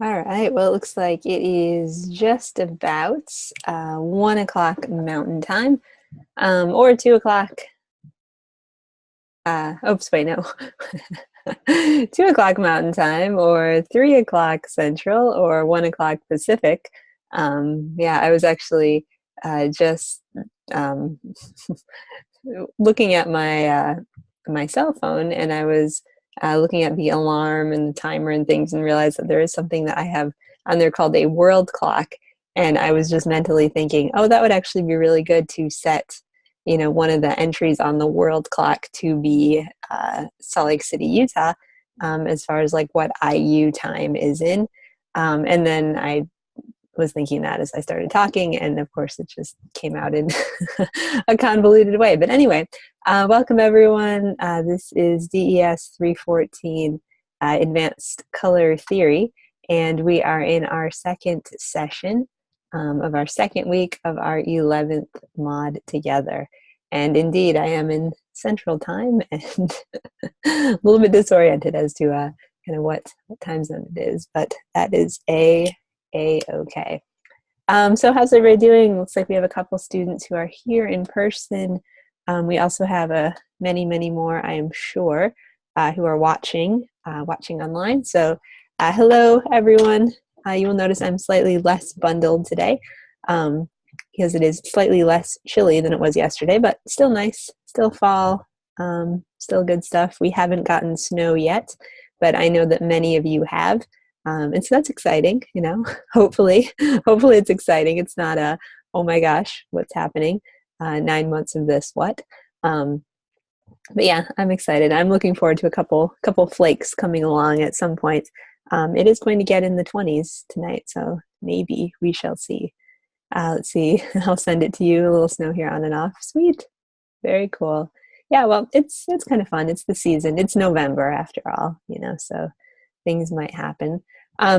All right, well, it looks like it is just about 1 o'clock Mountain Time, or 2 o'clock. Oops, wait, no. 2 o'clock Mountain Time, or 3 o'clock Central, or 1 o'clock Pacific. Yeah, I was actually just um, looking at my cell phone, and I was looking at the alarm and the timer and things, and realized that there is something that I have on there called a world clock. And I was just mentally thinking, oh, that would actually be really good to set, one of the entries on the world clock to be Salt Lake City, Utah, as far as like what IU time is in. And then I was thinking that as I started talking, and of course it just came out in a convoluted way. But anyway, welcome everyone. This is DES 314 Advanced Color Theory, and we are in our second session of our second week of our 11th mod together. And indeed, I am in Central Time and a little bit disoriented as to kind of what time zone it is, but that is okay. So how's everybody doing? Looks like we have a couple students who are here in person. We also have many, many more, I am sure, who are watching online. So hello, everyone. You will notice I'm slightly less bundled today because it is slightly less chilly than it was yesterday, but still nice, still fall, still good stuff. We haven't gotten snow yet, but I know that many of you have. And so that's exciting, hopefully it's exciting. It's not oh my gosh, what's happening? 9 months of this, what? But yeah, I'm excited. I'm looking forward to a couple flakes coming along at some point. It is going to get in the 20s tonight, so maybe we shall see. Let's see, I'll send it to you, a little snow here on and off. Sweet, very cool. Yeah, well, it's kind of fun. It's the season. It's November after all, so things might happen.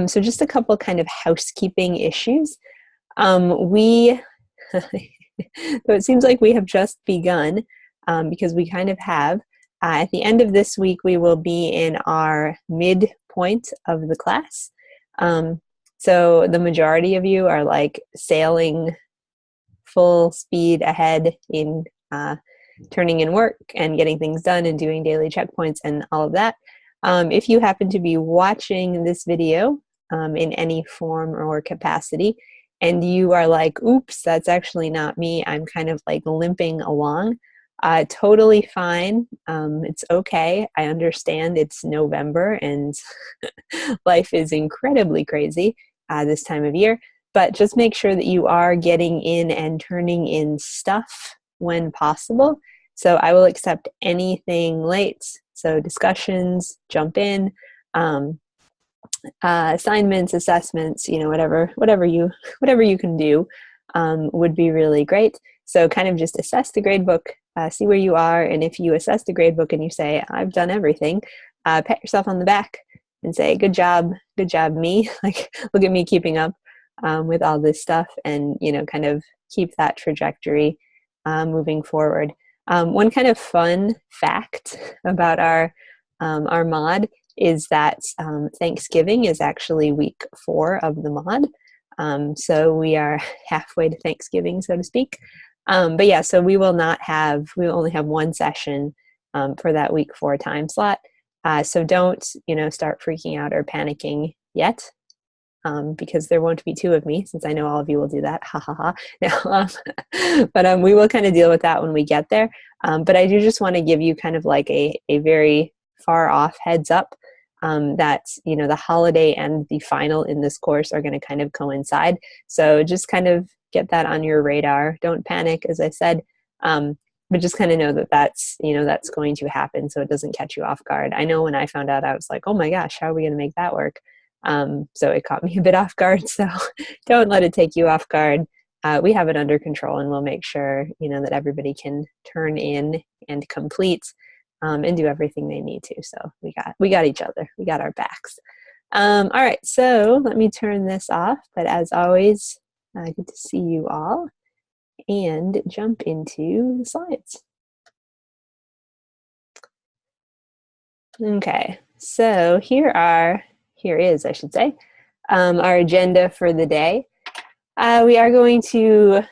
So just a couple kind of housekeeping issues. So it seems like we have just begun because we kind of have. At the end of this week, we will be in our midpoint of the class. So the majority of you are like sailing full speed ahead in turning in work and getting things done and doing daily checkpoints and all of that. If you happen to be watching this video in any form or capacity, and you are like, oops, that's actually not me, I'm kind of like limping along, totally fine. It's okay. I understand it's November and life is incredibly crazy this time of year, but just make sure that you are getting in and turning in stuff when possible. So I will accept anything late. So discussions, jump in, assignments, assessments, whatever you can do would be really great. So kind of just assess the gradebook, see where you are, and if you assess the gradebook and you say, I've done everything, pat yourself on the back and say, good job me. Like, look at me keeping up with all this stuff, and kind of keep that trajectory moving forward. One kind of fun fact about our mod is that Thanksgiving is actually week 4 of the mod. So we are halfway to Thanksgiving, so to speak. But yeah, so we will only have one session for that week 4 time slot. So don't, start freaking out or panicking yet. Because there won't be 2 of me, since I know all of you will do that. Ha ha ha. No, but we will kind of deal with that when we get there. But I do just want to give you kind of like a very far off heads up that, the holiday and the final in this course are going to kind of coincide. So just kind of get that on your radar. Don't panic, as I said. But just kind of know that that's going to happen, so it doesn't catch you off guard. I know when I found out, I was like, oh my gosh, how are we going to make that work? So it caught me a bit off guard, so don't let it take you off guard. We have it under control, and we'll make sure, that everybody can turn in and complete and do everything they need to. So we got each other. We got our backs. All right, so let me turn this off. But as always, good to see you all, and jump into the slides. Okay, so here is, I should say, our agenda for the day. We are going to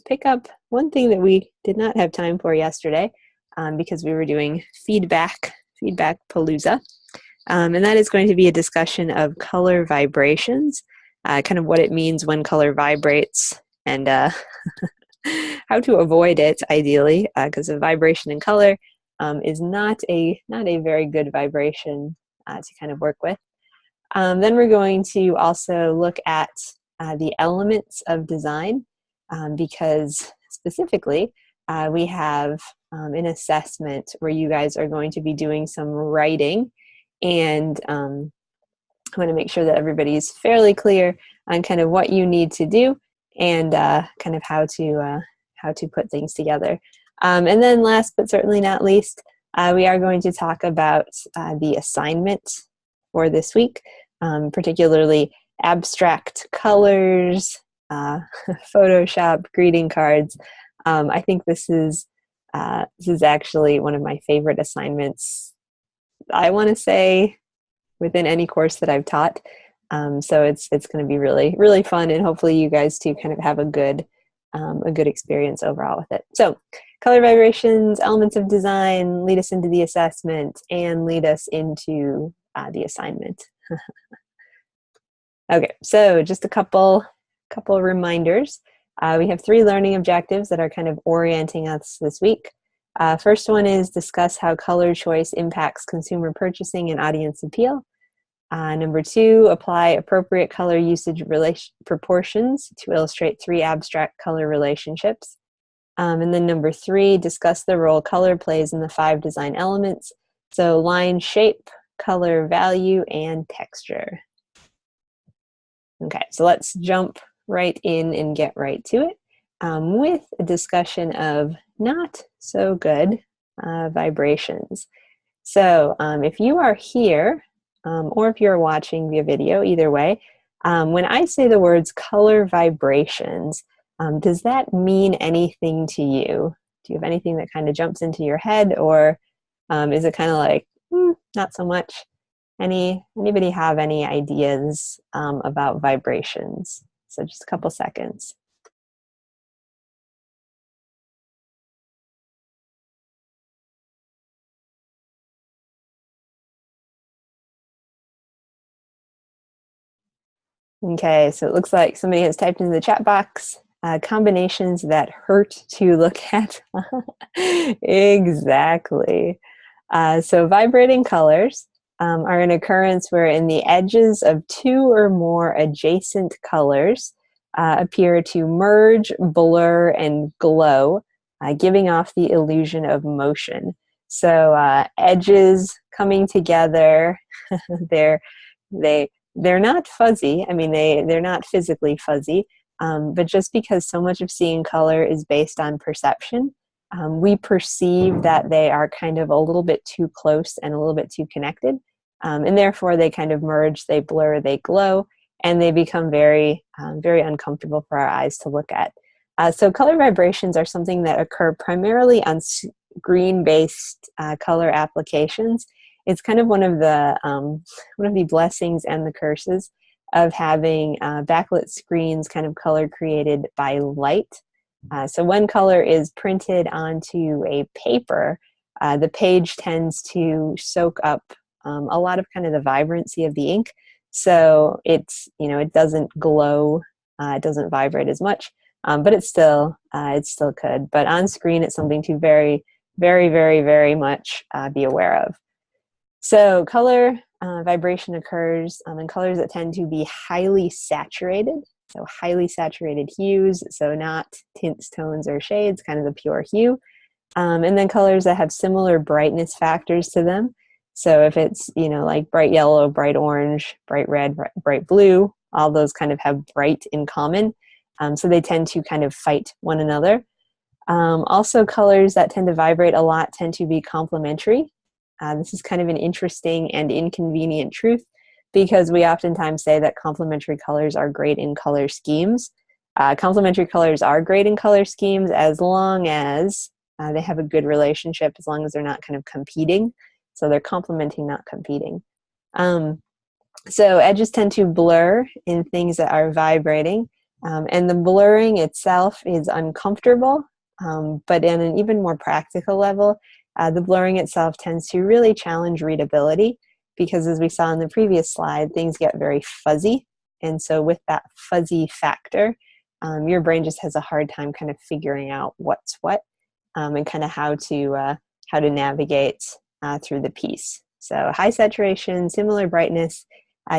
pick up one thing that we did not have time for yesterday because we were doing feedback palooza. And that is going to be a discussion of color vibrations, kind of what it means when color vibrates, and how to avoid it ideally, because a vibration in color is not a very good vibration to kind of work with. Then we're going to also look at the elements of design, because specifically we have an assessment where you guys are going to be doing some writing, and I want to make sure that everybody's fairly clear on kind of what you need to do and kind of how to put things together. And then last but certainly not least, we are going to talk about the assignment for this week, particularly abstract colors, Photoshop, greeting cards. I think this is actually one of my favorite assignments, I want to say, within any course that I've taught. So it's going to be really, really fun, and hopefully you guys too kind of have a good experience overall with it. So color vibrations, elements of design, lead us into the assessment, and lead us into the assignment. Okay, so just a couple reminders. We have 3 learning objectives that are kind of orienting us this week. First one is discuss how color choice impacts consumer purchasing and audience appeal. Number 2, apply appropriate color usage proportions to illustrate 3 abstract color relationships. And then number 3, discuss the role color plays in the 5 design elements. So line, shape, color, value, and texture. Okay, so let's jump right in and get right to it with a discussion of not so good vibrations. So if you are here, or if you're watching via video, either way, when I say the words color vibrations, does that mean anything to you? Do you have anything that kind of jumps into your head, or is it kind of like, not so much? Anybody have any ideas about vibrations? So just a couple seconds. Okay, so it looks like somebody has typed into the chat box, combinations that hurt to look at. Exactly. So vibrating colors are an occurrence where in the edges of 2 or more adjacent colors appear to merge, blur, and glow, giving off the illusion of motion. So edges coming together, they're not fuzzy. I mean, they're not physically fuzzy, but just because so much of seeing color is based on perception, we perceive that they are kind of a little bit too close and a little bit too connected, and therefore they kind of merge, they blur, they glow, and they become very, very uncomfortable for our eyes to look at. So color vibrations are something that occur primarily on screen-based color applications. It's kind of one of the blessings and the curses of having backlit screens kind of color created by light. So when color is printed onto a paper, the page tends to soak up a lot of kind of the vibrancy of the ink. So it doesn't glow, it doesn't vibrate as much, but it still could. But on screen, it's something to very, very, very, very much be aware of. So color vibration occurs in colors that tend to be highly saturated. So highly saturated hues, so not tints, tones, or shades, kind of the pure hue. And then colors that have similar brightness factors to them. So if it's, like bright yellow, bright orange, bright red, bright blue, all those kind of have bright in common. So they tend to kind of fight one another. Also, colors that tend to vibrate a lot tend to be complementary. This is kind of an interesting and inconvenient truth, because we oftentimes say that complementary colors are great in color schemes. Complementary colors are great in color schemes as long as they have a good relationship, as long as they're not kind of competing. So they're complementing, not competing. So edges tend to blur in things that are vibrating, and the blurring itself is uncomfortable, but in an even more practical level, the blurring itself tends to really challenge readability, because as we saw in the previous slide, things get very fuzzy. And so with that fuzzy factor, your brain just has a hard time kind of figuring out what's what, and kind of how to navigate through the piece. So high saturation, similar brightness,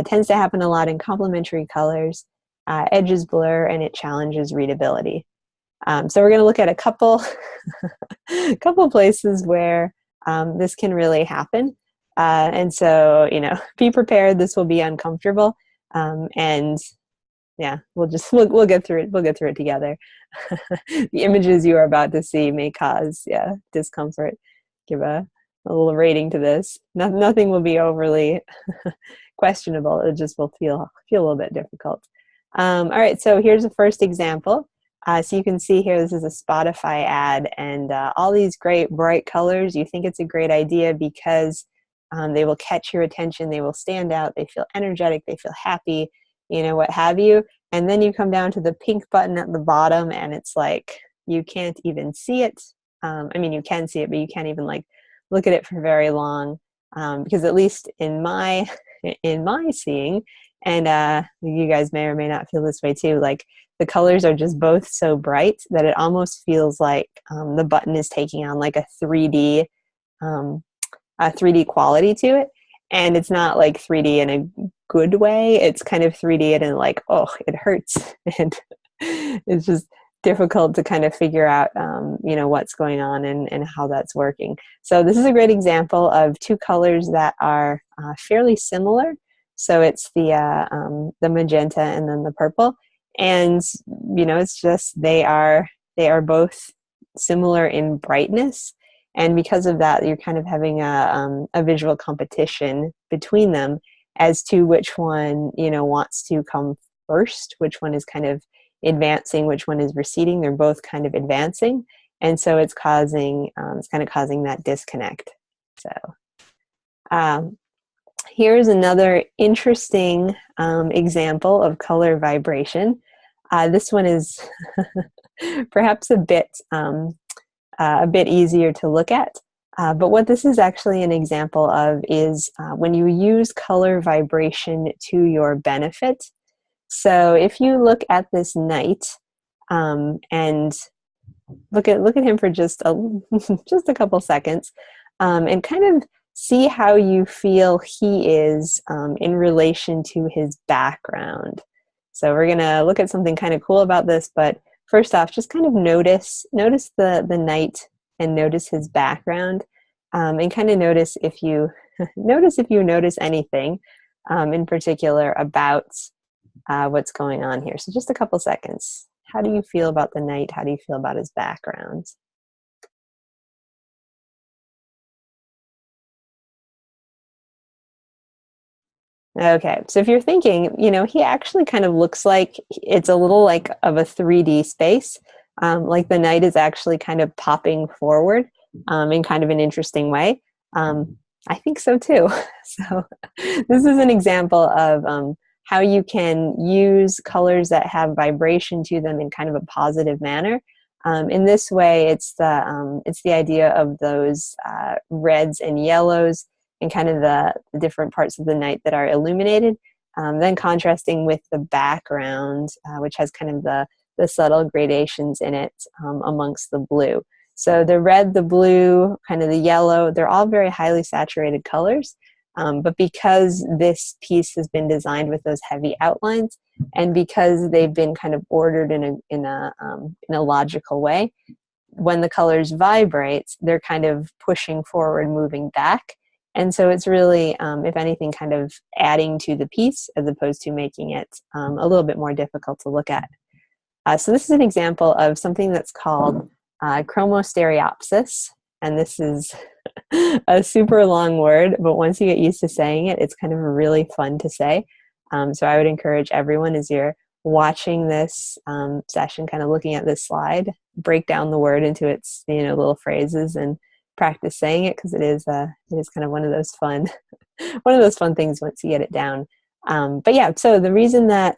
tends to happen a lot in complementary colors. Edges blur and it challenges readability. So we're going to look at a couple couple places where this can really happen. And so, be prepared. This will be uncomfortable. And yeah, we'll get through it. We'll get through it together. The images you are about to see may cause discomfort. Give a little rating to this. Nothing will be overly questionable. It just will feel a little bit difficult. All right, so here's the first example. So you can see here, this is a Spotify ad, and all these great bright colors. You think it's a great idea because they will catch your attention, they will stand out, they feel energetic, they feel happy, what have you. And then you come down to the pink button at the bottom, and it's like you can't even see it. I mean, you can see it, but you can't even look at it for very long, because at least in my seeing, and you guys may or may not feel this way too, like the colors are just both so bright that it almost feels like the button is taking on like a 3D quality to it. And it's not like 3D in a good way. It's kind of 3D and like, oh, it hurts. And it's just difficult to kind of figure out, what's going on and how that's working. So this is a great example of two colors that are fairly similar. So it's the magenta and then the purple. And, it's just, they are both similar in brightness. And because of that, you're kind of having a visual competition between them as to which one, wants to come first, which one is kind of advancing, which one is receding. They're both kind of advancing. And so it's kind of causing that disconnect. So here's another interesting example of color vibration. This one is perhaps a bit easier to look at. But what this is actually an example of is when you use color vibration to your benefit. So if you look at this knight and look at him for just a couple seconds, and kind of see how you feel he is in relation to his background. So we're gonna look at something kind of cool about this, but first off, just kind of notice the knight and notice his background, and kind of notice if you notice anything in particular about what's going on here. So just a couple seconds. How do you feel about the knight? How do you feel about his background? Okay, so if you're thinking, he actually kind of looks like it's a little like of a 3D space. Like the knight is actually kind of popping forward in kind of an interesting way. I think so too. So this is an example of how you can use colors that have vibration to them in kind of a positive manner. In this way, it's the idea of those reds and yellows and kind of the different parts of the night that are illuminated, then contrasting with the background, which has kind of the subtle gradations in it amongst the blue. So the red, the blue, kind of the yellow, they're all very highly saturated colors. But because this piece has been designed with those heavy outlines, and because they've been kind of ordered in a logical way, when the colors vibrate, they're kind of pushing forward, moving back. And so it's really, if anything, kind of adding to the piece as opposed to making it a little bit more difficult to look at. So this is an example of something that's called chromostereopsis. And this is a super long word, but once you get used to saying it, it's kind of really fun to say. So I would encourage everyone, as you're watching this session, kind of looking at this slide, break down the word into its little phrases and practice saying it, because it is kind of one of those fun things once you get it down. But yeah, so the reason that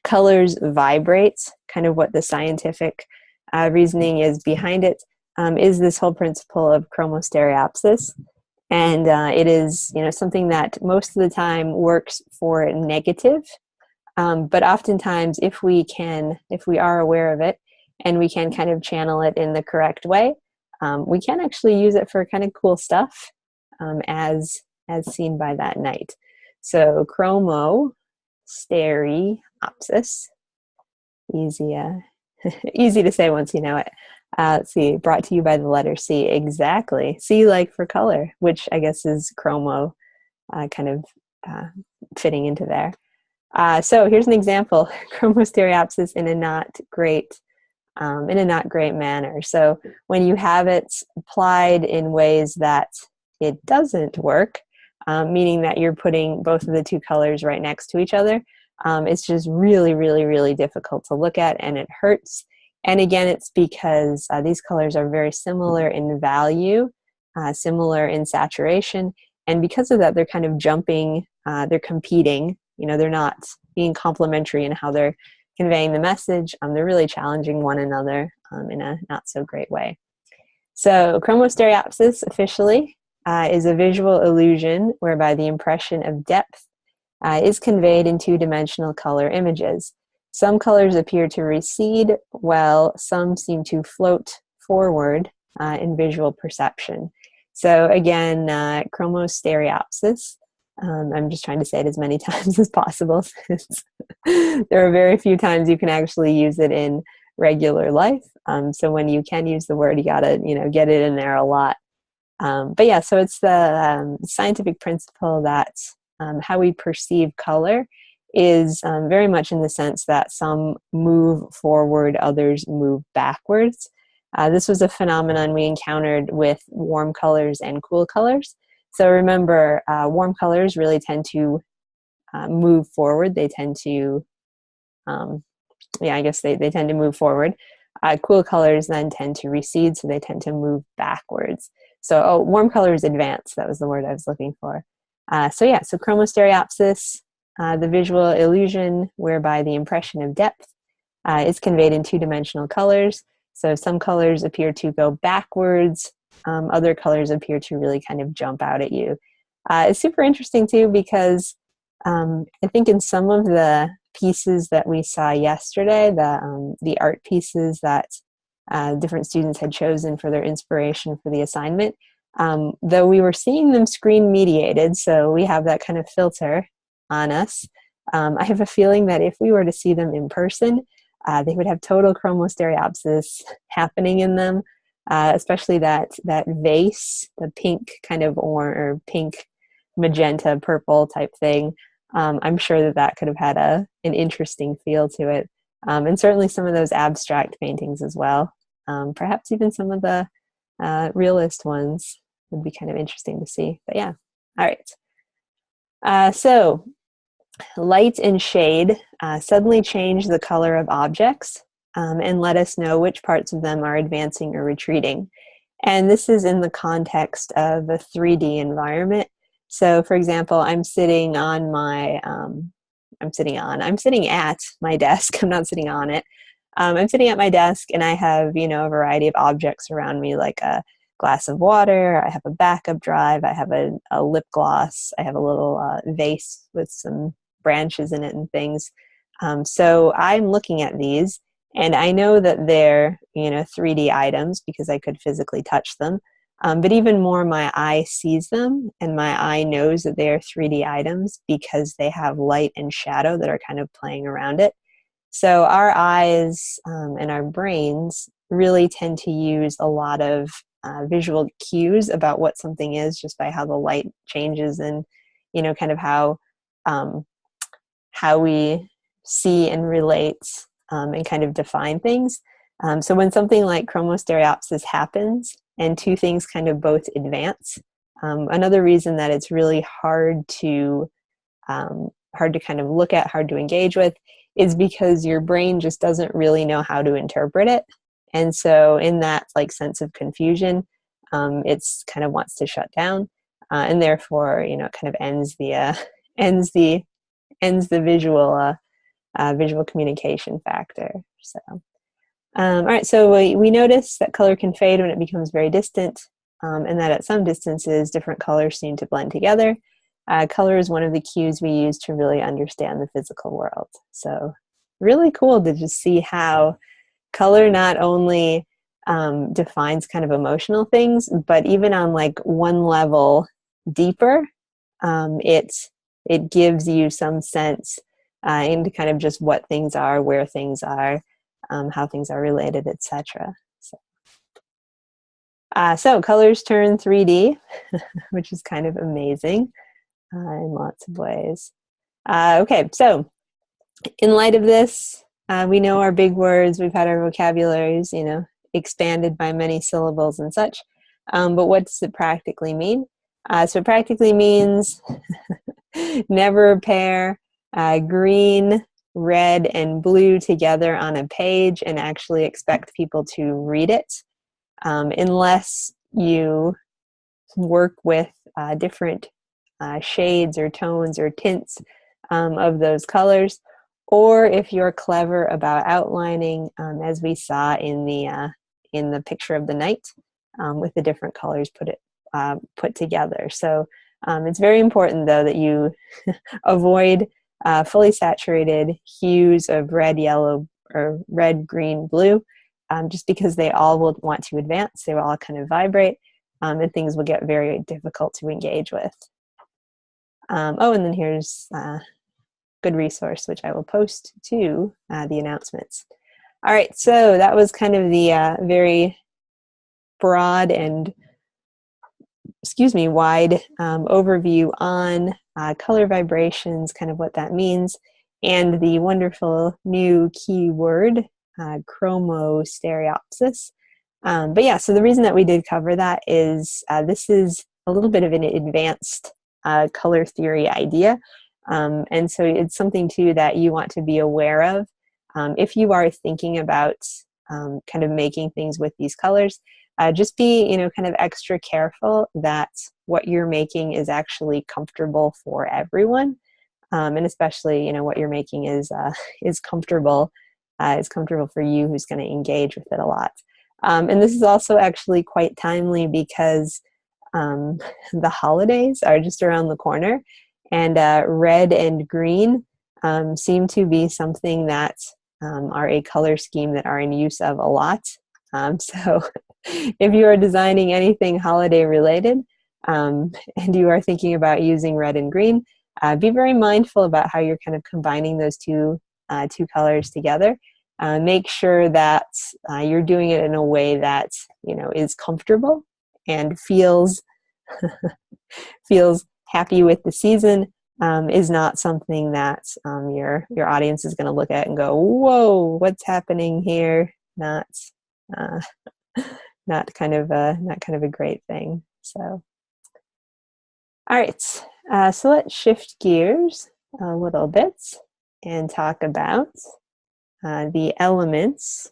colors vibrate, kind of what the scientific reasoning is behind it, is this whole principle of chromostereopsis. And it is, something that most of the time works for negative. But oftentimes, if we are aware of it and we can kind of channel it in the correct way, we can actually use it for kind of cool stuff, as seen by that night. So chromostereopsis, easy easy to say once you know it. Let's see, brought to you by the letter C. Exactly. C like for color, which I guess is chromo, kind of fitting into there. So here's an example: chromostereopsis in a not great manner. So when you have it applied in ways that it doesn't work, meaning that you're putting both of the two colors right next to each other, it's just really, really, really difficult to look at, and it hurts. And again, it's because these colors are very similar in value, similar in saturation, and because of that, they're kind of jumping, they're competing. They're not being complementary in how they're conveying the message. They're really challenging one another in a not so great way. So chromostereopsis officially is a visual illusion whereby the impression of depth is conveyed in two-dimensional color images. Some colors appear to recede, while some seem to float forward in visual perception. So again, chromostereopsis. I'm just trying to say it as many times as possible, since there are very few times you can actually use it in regular life. So when you can use the word, you gotta, get it in there a lot. But yeah, so it's the scientific principle that how we perceive color is very much in the sense that some move forward, others move backwards. This was a phenomenon we encountered with warm colors and cool colors. So remember, warm colors really tend to move forward. They tend to, they tend to move forward. Cool colors then tend to recede, so they tend to move backwards. So, warm colors advance. That was the word I was looking for. So chromostereopsis, the visual illusion whereby the impression of depth is conveyed in two-dimensional colors. So some colors appear to go backwards. Other colors appear to really kind of jump out at you. It's super interesting too, because I think in some of the pieces that we saw yesterday, the art pieces that different students had chosen for their inspiration for the assignment, though we were seeing them screen mediated, so we have that kind of filter on us, I have a feeling that if we were to see them in person, they would have total chromostereopsis happening in them, especially that vase, the pink kind of or pink, magenta, purple type thing. I'm sure that could have had an interesting feel to it. And certainly some of those abstract paintings as well. Perhaps even some of the realist ones would be kind of interesting to see. But yeah, all right. So light and shade suddenly change the color of objects and let us know which parts of them are advancing or retreating. And this is in the context of a 3D environment. So for example, I'm sitting at my desk. I'm not sitting on it. I'm sitting at my desk and I have, a variety of objects around me, like a glass of water, I have a backup drive, I have a lip gloss, I have a little vase with some branches in it and things. So I'm looking at these and I know that they're, 3D items because I could physically touch them. But even more, my eye sees them and my eye knows that they are 3D items because they have light and shadow that are kind of playing around it. So our eyes and our brains really tend to use a lot of visual cues about what something is just by how the light changes and, kind of how we see and relate and kind of define things. So when something like chromostereopsis happens and two things kind of both advance, another reason that it's really hard to kind of look at, hard to engage with, is because your brain just doesn't really know how to interpret it. And so in that sense of confusion, it's kind of wants to shut down, and therefore, it kind of ends ends the visual visual communication factor. So, all right. So we notice that color can fade when it becomes very distant, and that at some distances, different colors seem to blend together. Color is one of the cues we use to really understand the physical world. So, really cool to just see how color not only defines kind of emotional things, but even on like one level deeper, it gives you some sense into kind of just what things are, where things are, how things are related, etc. So colors turn 3D, which is kind of amazing in lots of ways. Okay, so in light of this, we know our big words, we've had our vocabularies, expanded by many syllables and such. But what does it practically mean? So it practically means never pair green, red, and blue together on a page and actually expect people to read it, unless you work with different shades or tones or tints of those colors, or if you're clever about outlining, as we saw in the picture of the knight, with the different colors put together. So it's very important, though, that you avoid fully saturated hues of red, yellow, or red, green, blue, just because they all will want to advance. They will all kind of vibrate, and things will get very difficult to engage with. Oh, and then here's a good resource, which I will post to the announcements. All right, so that was kind of the very broad and wide overview on color vibrations, kind of what that means, and the wonderful new keyword, chromostereopsis. But yeah, so the reason that we did cover that is this is a little bit of an advanced color theory idea. And so it's something too that you want to be aware of if you are thinking about kind of making things with these colors. Just be, kind of extra careful that what you're making is actually comfortable for everyone, and especially, what you're making is comfortable for you, who's going to engage with it a lot. And this is also actually quite timely because the holidays are just around the corner, and red and green seem to be something that are a color scheme that are in use of a lot. So if you are designing anything holiday related, and you are thinking about using red and green, be very mindful about how you're kind of combining those two colors together. Make sure that you're doing it in a way that is comfortable and feels happy with the season. Is not something that your audience is going to look at and go, "Whoa, what's happening here?" Not kind of a great thing. So, all right. So let's shift gears a little bit and talk about the elements,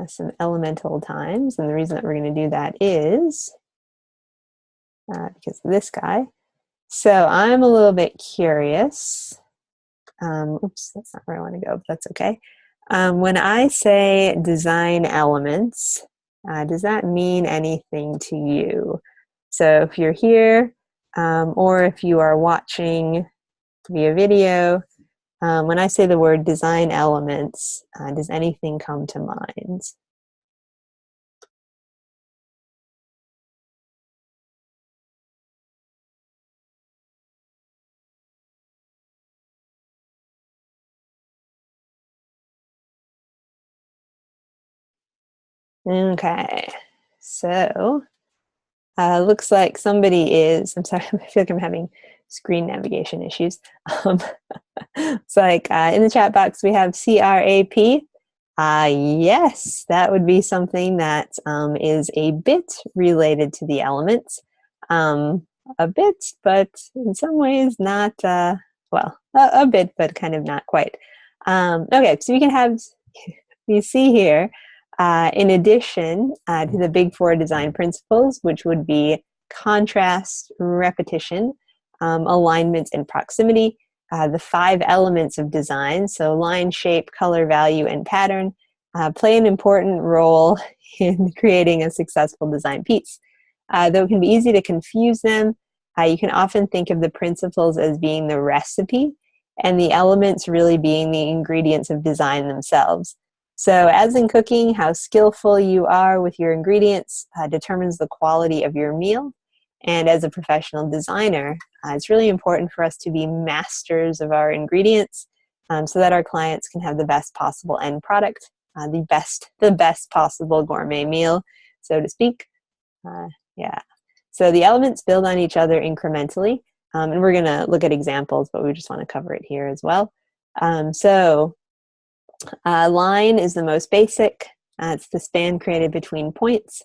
some elemental times. And the reason that we're going to do that is because of this guy. So I'm a little bit curious. Oops, that's not where I want to go, but that's okay. When I say design elements, does that mean anything to you? So if you're here, or if you are watching via video, when I say the word design elements, does anything come to mind? Okay, so looks like somebody is, I'm sorry, I feel like I'm having screen navigation issues. It's like in the chat box we have CRAP. Yes, that would be something that is a bit related to the elements. A bit, but in some ways not, a bit, but kind of not quite. Okay, so we can have, you see here, in addition to the big four design principles, which would be contrast, repetition, alignment, and proximity. The 5 elements of design, so line, shape, color, value, and pattern, play an important role in creating a successful design piece. Though it can be easy to confuse them, you can often think of the principles as being the recipe and the elements really being the ingredients of design themselves. So as in cooking, how skillful you are with your ingredients determines the quality of your meal. And as a professional designer, it's really important for us to be masters of our ingredients so that our clients can have the best possible end product, the best possible gourmet meal, so to speak. Yeah. So the elements build on each other incrementally, and we're going to look at examples, but we just want to cover it here as well. Line is the most basic. It's the span created between points.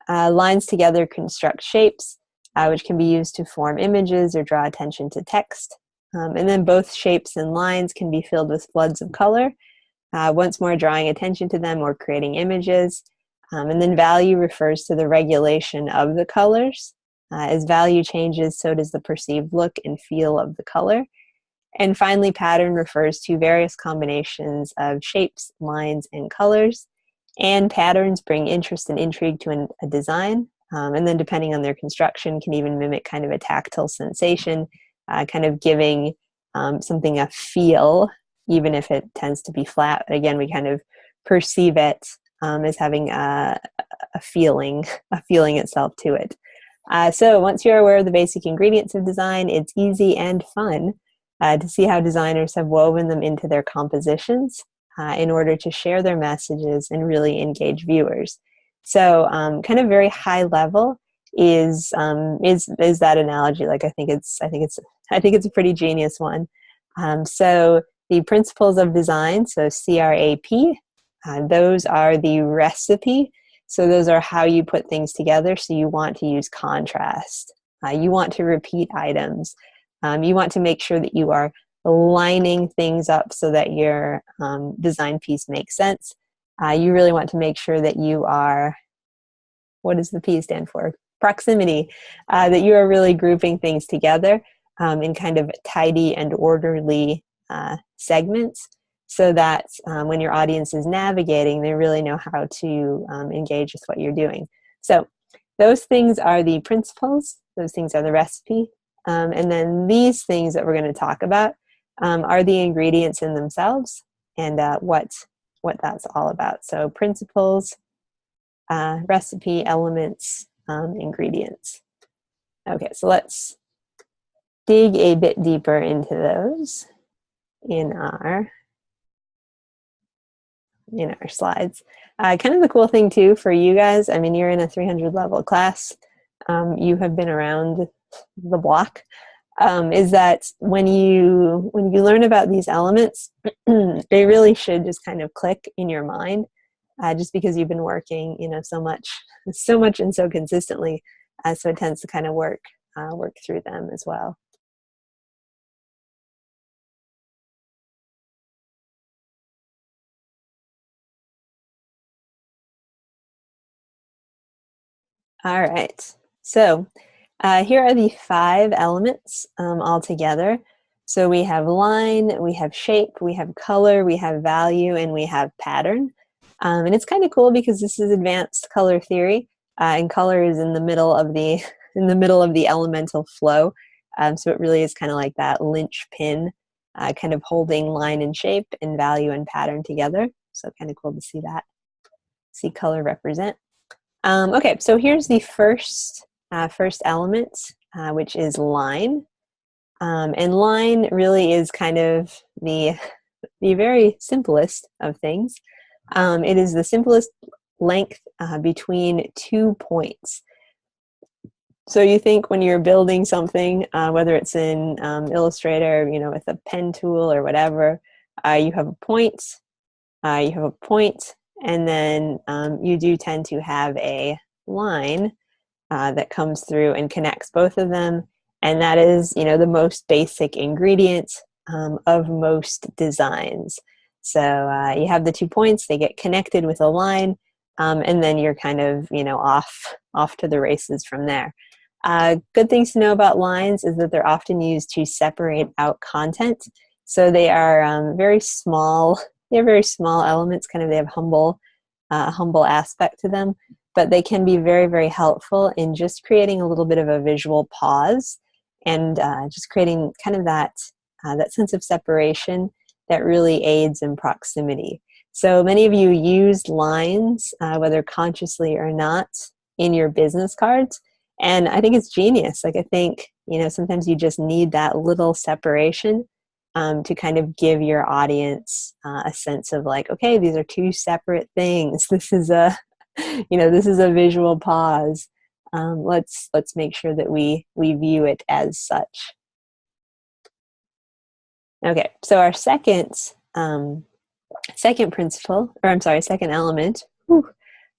Lines together construct shapes, which can be used to form images or draw attention to text. And then both shapes and lines can be filled with floods of color, once more drawing attention to them or creating images. And then value refers to the regulation of the colors. As value changes, so does the perceived look and feel of the color. And finally, pattern refers to various combinations of shapes, lines, and colors. And patterns bring interest and intrigue to a design. And then depending on their construction, can even mimic kind of a tactile sensation, kind of giving something a feel, even if it tends to be flat. Again, we kind of perceive it as having a feeling itself to it. So once you're aware of the basic ingredients of design, it's easy and fun to see how designers have woven them into their compositions in order to share their messages and really engage viewers. So kind of very high level is that analogy. Like I think it's a pretty genius one. So the principles of design, so CRAP, those are the recipe. So those are how you put things together. So you want to use contrast. You want to repeat items. You want to make sure that you are lining things up so that your design piece makes sense. You really want to make sure that you are, what does the P stand for? Proximity. That you are really grouping things together in kind of tidy and orderly segments, so that when your audience is navigating, they really know how to engage with what you're doing. So those things are the principles. Those things are the recipe. And then these things that we're going to talk about are the ingredients in themselves and what that's all about. So principles, recipe, elements, ingredients. Okay, so let's dig a bit deeper into those in our slides. Kind of the cool thing too for you guys, I mean, you're in a 300 level class, you have been around the block, is that when you learn about these elements, they really should just kind of click in your mind, just because you've been working, so much and so consistently, so it tends to kind of work through them as well. All right, so here are the 5 elements all together. So we have line, we have shape, we have color, we have value, and we have pattern. And it's kind of cool because this is advanced color theory, and color is in the middle of the elemental flow. So it really is kind of like that linchpin, kind of holding line and shape and value and pattern together. So kind of cool to see color represent. Okay, so here's the first element, which is line. And line really is kind of the very simplest of things. It is the simplest length between 2 points. So you think when you're building something, whether it's in Illustrator, with a pen tool or whatever, you have a point, and then you do tend to have a line that comes through and connects both of them. And that is, the most basic ingredient of most designs. So you have the 2 points, they get connected with a line, and then you're kind of, off to the races from there. Good things to know about lines is that they're often used to separate out content. So they are very small. They have very small elements. Kind of, they have humble aspect to them, but they can be very, very helpful in just creating a little bit of a visual pause and just creating kind of that sense of separation that really aids in proximity. So many of you use lines, whether consciously or not, in your business cards. And I think it's genius. Like, I think, sometimes you just need that little separation to kind of give your audience a sense of like, okay, these are two separate things. This is a, this is a visual pause. Let's make sure that we view it as such. Okay, so our second element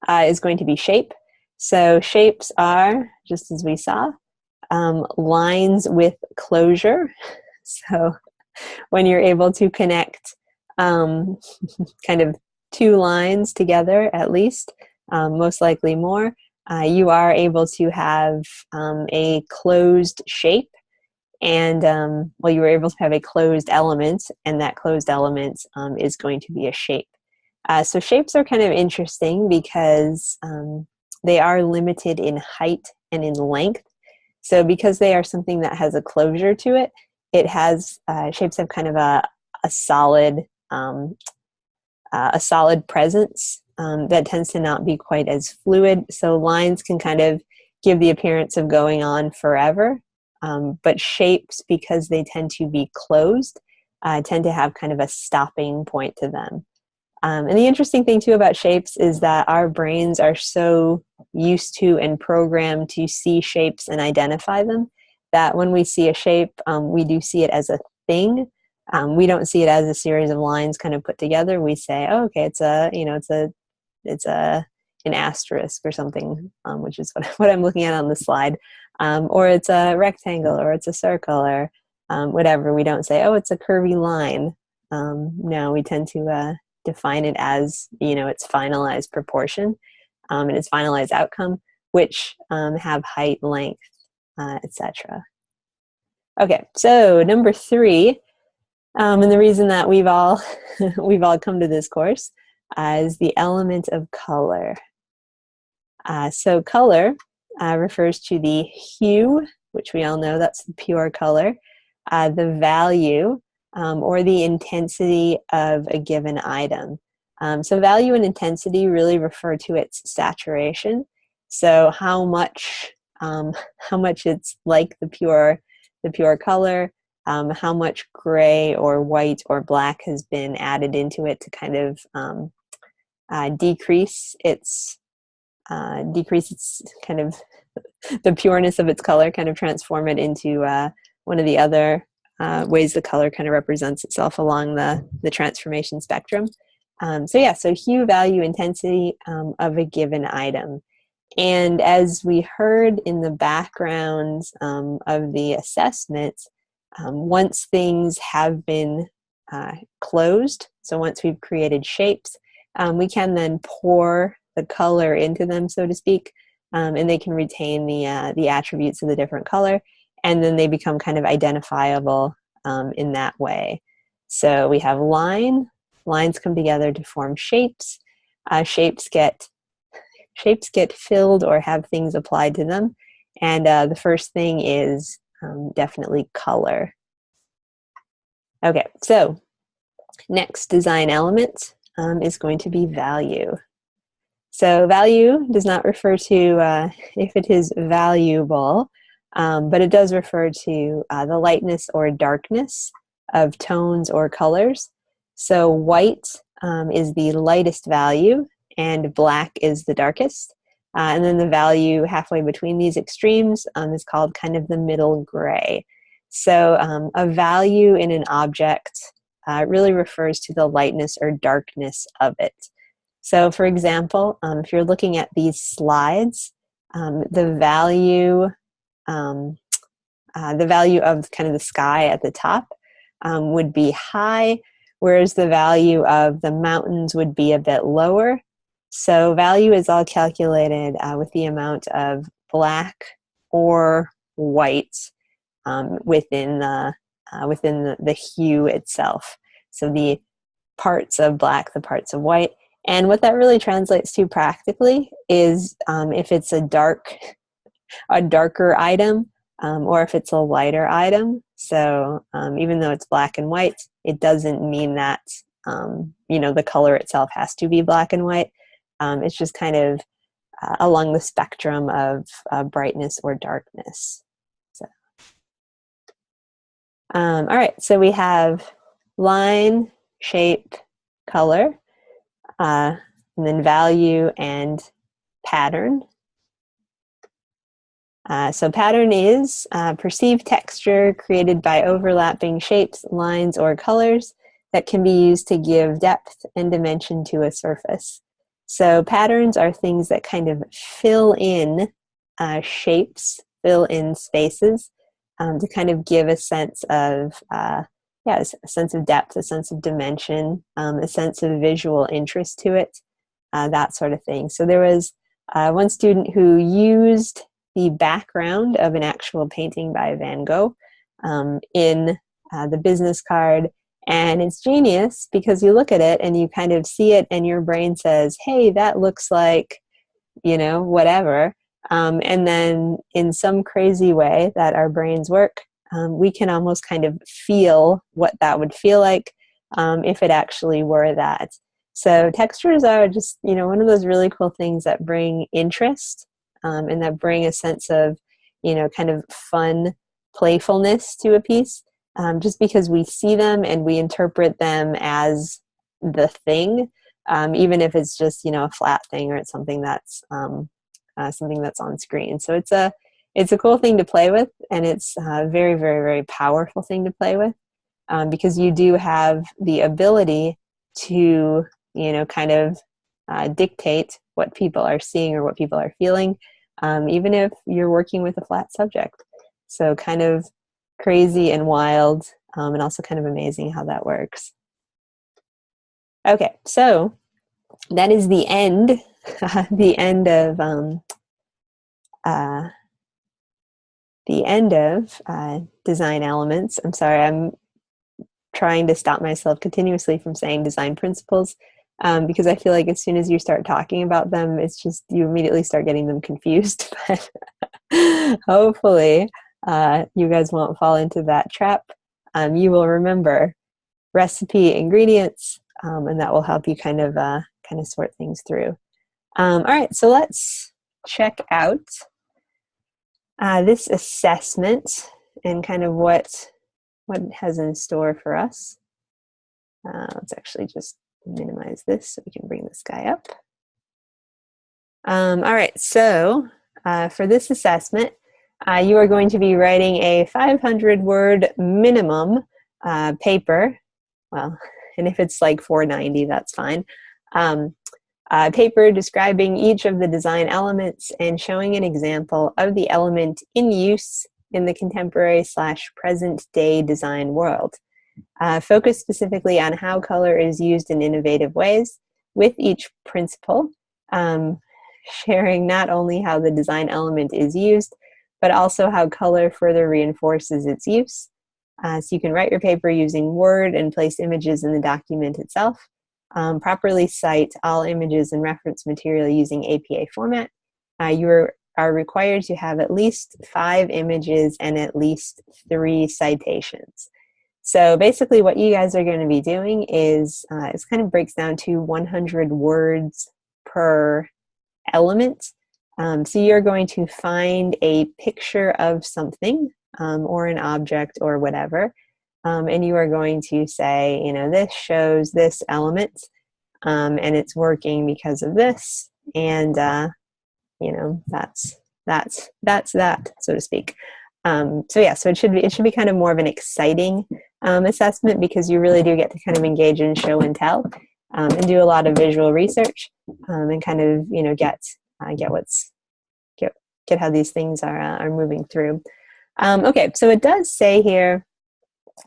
is going to be shape. So shapes are, just as we saw, lines with closure. So when you're able to connect kind of two lines together, at least, most likely more, you are able to have a closed shape. And you were able to have a closed element, and that closed element is going to be a shape. So shapes are kind of interesting because they are limited in height and in length. So because they are something that has a closure to it, it has shapes have kind of a solid presence that tends to not be quite as fluid. So lines can kind of give the appearance of going on forever. But shapes, because they tend to be closed, tend to have kind of a stopping point to them. And the interesting thing too about shapes is that our brains are so used to and programmed to see shapes and identify them that when we see a shape, we do see it as a thing. We don't see it as a series of lines kind of put together. We say, oh, okay, it's an asterisk or something, which is what I'm looking at on the slide. Or it's a rectangle, or it's a circle, or whatever. We don't say, oh, it's a curvy line. No, we tend to define it as, its finalized proportion and its finalized outcome, which have height, length, etc. Okay, so number 3, and the reason that we've all come to this course is the element of color. So color refers to the hue, which we all know that's the pure color, the value, or the intensity of a given item. So value and intensity really refer to its saturation. So how much it's like the pure color, how much gray or white or black has been added into it to kind of decrease its kind of the pureness of its color, kind of transform it into one of the other ways the color kind of represents itself along the transformation spectrum. So hue, value, intensity of a given item. And as we heard in the background of the assessment, once things have been closed, so once we've created shapes, we can then pour the color into them, so to speak, and they can retain the attributes of the different color, and then they become kind of identifiable in that way. So we have lines come together to form shapes. Shapes get filled or have things applied to them, and the first thing is definitely color. Okay, so next design element is going to be value. So value does not refer to if it is valuable, but it does refer to the lightness or darkness of tones or colors. So white is the lightest value, and black is the darkest. And then the value halfway between these extremes is called kind of the middle gray. So a value in an object really refers to the lightness or darkness of it. So for example, if you're looking at these slides, the value of kind of the sky at the top would be high, whereas the value of the mountains would be a bit lower. So value is all calculated with the amount of black or white within the hue itself. So the parts of black, the parts of white. And what that really translates to practically is if it's a darker item, or if it's a lighter item. So even though it's black and white, it doesn't mean that the color itself has to be black and white. It's just kind of along the spectrum of brightness or darkness. So, all right, so we have line, shape, color, and then value and pattern. So pattern is perceived texture created by overlapping shapes, lines, or colors that can be used to give depth and dimension to a surface. So patterns are things that kind of fill in shapes, fill in spaces to kind of give a sense of, a sense of depth, a sense of dimension, a sense of visual interest to it, that sort of thing. So there was one student who used the background of an actual painting by Van Gogh in the business card. And it's genius because you look at it and you kind of see it and your brain says, hey, that looks like, whatever. And then in some crazy way that our brains work, we can almost kind of feel what that would feel like if it actually were that. So textures are just, one of those really cool things that bring interest and that bring a sense of, kind of fun playfulness to a piece. Just because we see them and we interpret them as the thing, even if it's just a flat thing or it's something that's on screen. So it's a cool thing to play with, and it's a very, very, very powerful thing to play with because you do have the ability to kind of dictate what people are seeing or what people are feeling, even if you're working with a flat subject. So kind of crazy and wild, and also kind of amazing how that works. Okay, so that is the end, the end of design elements. I'm sorry, I'm trying to stop myself continuously from saying design principles because I feel like as soon as you start talking about them, it's just you immediately start getting them confused. But hopefully you guys won't fall into that trap. You will remember recipe, ingredients, and that will help you kind of sort things through. All right, so let's check out this assessment and kind of what it has in store for us. Let's actually just minimize this so we can bring this guy up. All right, so for this assessment, you are going to be writing a 500-word minimum paper. Well, and if it's like 490, that's fine. Paper describing each of the design elements and showing an example of the element in use in the contemporary/present day design world. Focus specifically on how color is used in innovative ways with each principle, sharing not only how the design element is used, but also how color further reinforces its use. So you can write your paper using Word and place images in the document itself. Properly cite all images and reference material using APA format. You are required to have at least 5 images and at least 3 citations. So basically what you guys are going to be doing is, it kind of breaks down to 100 words per element. So you're going to find a picture of something or an object or whatever, and you are going to say, this shows this element, and it's working because of this, and that's that, so to speak. So it should be kind of more of an exciting assessment because you really do get to kind of engage in show and tell, and do a lot of visual research, and kind of get how these things are moving through. Okay, so it does say here,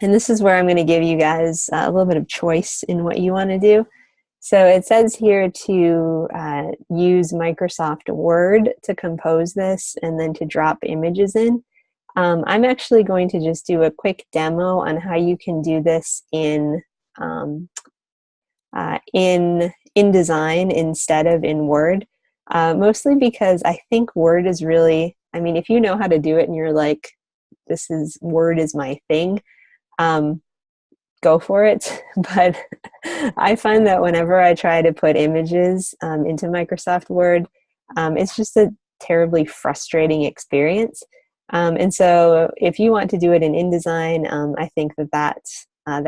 and this is where I'm going to give you guys a little bit of choice in what you want to do. So it says here to use Microsoft Word to compose this and then to drop images in. I'm actually going to just do a quick demo on how you can do this um, in InDesign instead of in Word. Mostly because I think Word is really, I mean, if you know how to do it and you're like, Word is my thing, go for it. But I find that whenever I try to put images into Microsoft Word, it's just a terribly frustrating experience. And so if you want to do it in InDesign, I think that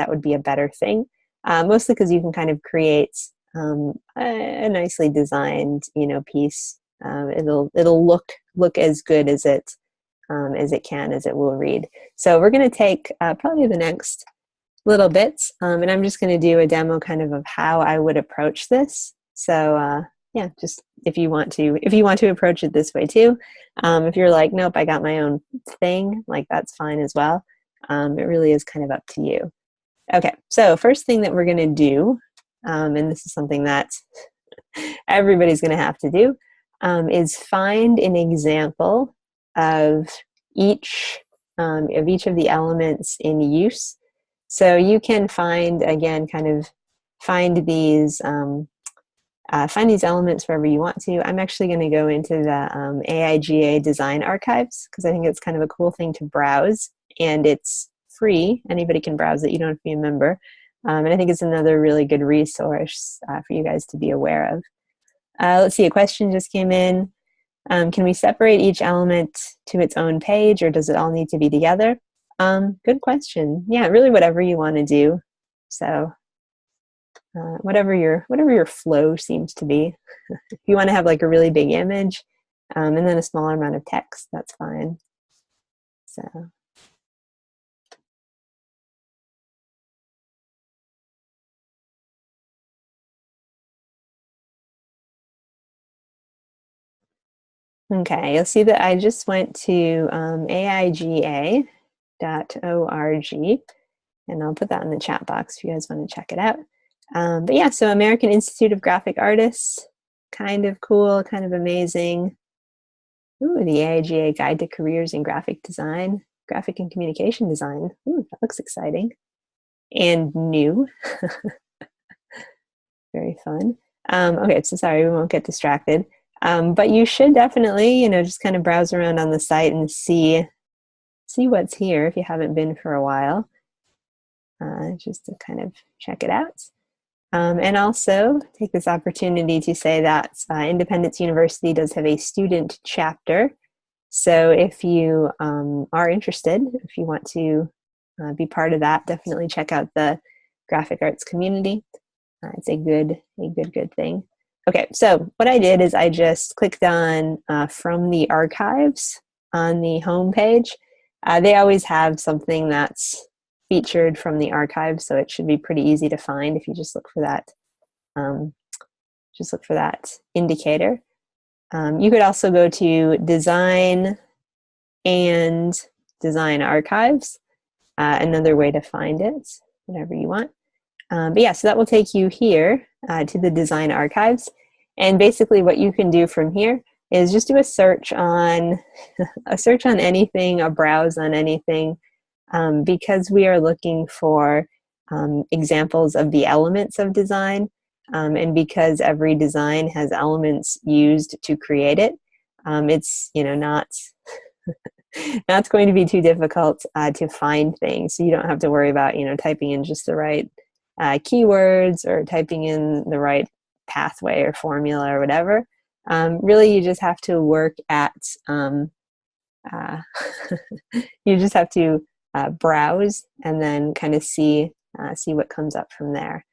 would be a better thing. Mostly because you can kind of create a nicely designed, piece. It'll look as good as it can, as it will read. So we're going to take probably the next little bits, and I'm just going to do a demo kind of how I would approach this. So yeah, just if you want to approach it this way too. If you're like, nope, I got my own thing, like that's fine as well. It really is kind of up to you. Okay, so first thing that we're going to do, and this is something that everybody's going to have to do, is find an example of each of the elements in use. So you can find, again, find these elements wherever you want to. I'm actually going to go into the AIGA design archives because I think it's kind of a cool thing to browse, and it's free. Anybody can browse it. You don't have to be a member. And I think it's another really good resource for you guys to be aware of. Let's see, a question just came in. Can we separate each element to its own page, or does it all need to be together? Good question. Yeah, really whatever you want to do. So whatever your flow seems to be. If you want to have like a really big image and then a smaller amount of text, that's fine. So. Okay, you'll see that I just went to aiga.org, and I'll put that in the chat box if you guys want to check it out. But yeah, so American Institute of Graphic Artists, kind of cool, kind of amazing. Ooh, the AIGA Guide to Careers in Graphic Design, Graphic and Communication Design. Ooh, that looks exciting and new. Very fun. Okay, so sorry, we won't get distracted. But you should definitely, just kind of browse around on the site and see what's here if you haven't been for a while, just to kind of check it out. And also take this opportunity to say that Independence University does have a student chapter. So if you are interested, if you want to be part of that, definitely check out the graphic arts community. It's a good thing. Okay, so what I did is I just clicked on from the archives on the home page. They always have something that's featured from the archives, so it should be pretty easy to find if you just look for that. Indicator. You could also go to Design and Design Archives, another way to find it, whatever you want. But yeah, so that will take you here to the Design Archives. And basically what you can do from here is just do a search on anything, a browse on anything, because we are looking for examples of the elements of design, and because every design has elements used to create it, it's not going to be too difficult to find things. So you don't have to worry about typing in just the right keywords or typing in the right pathway or formula or whatever. Really, you just have to work at you just have to browse and then kind of see what comes up from there.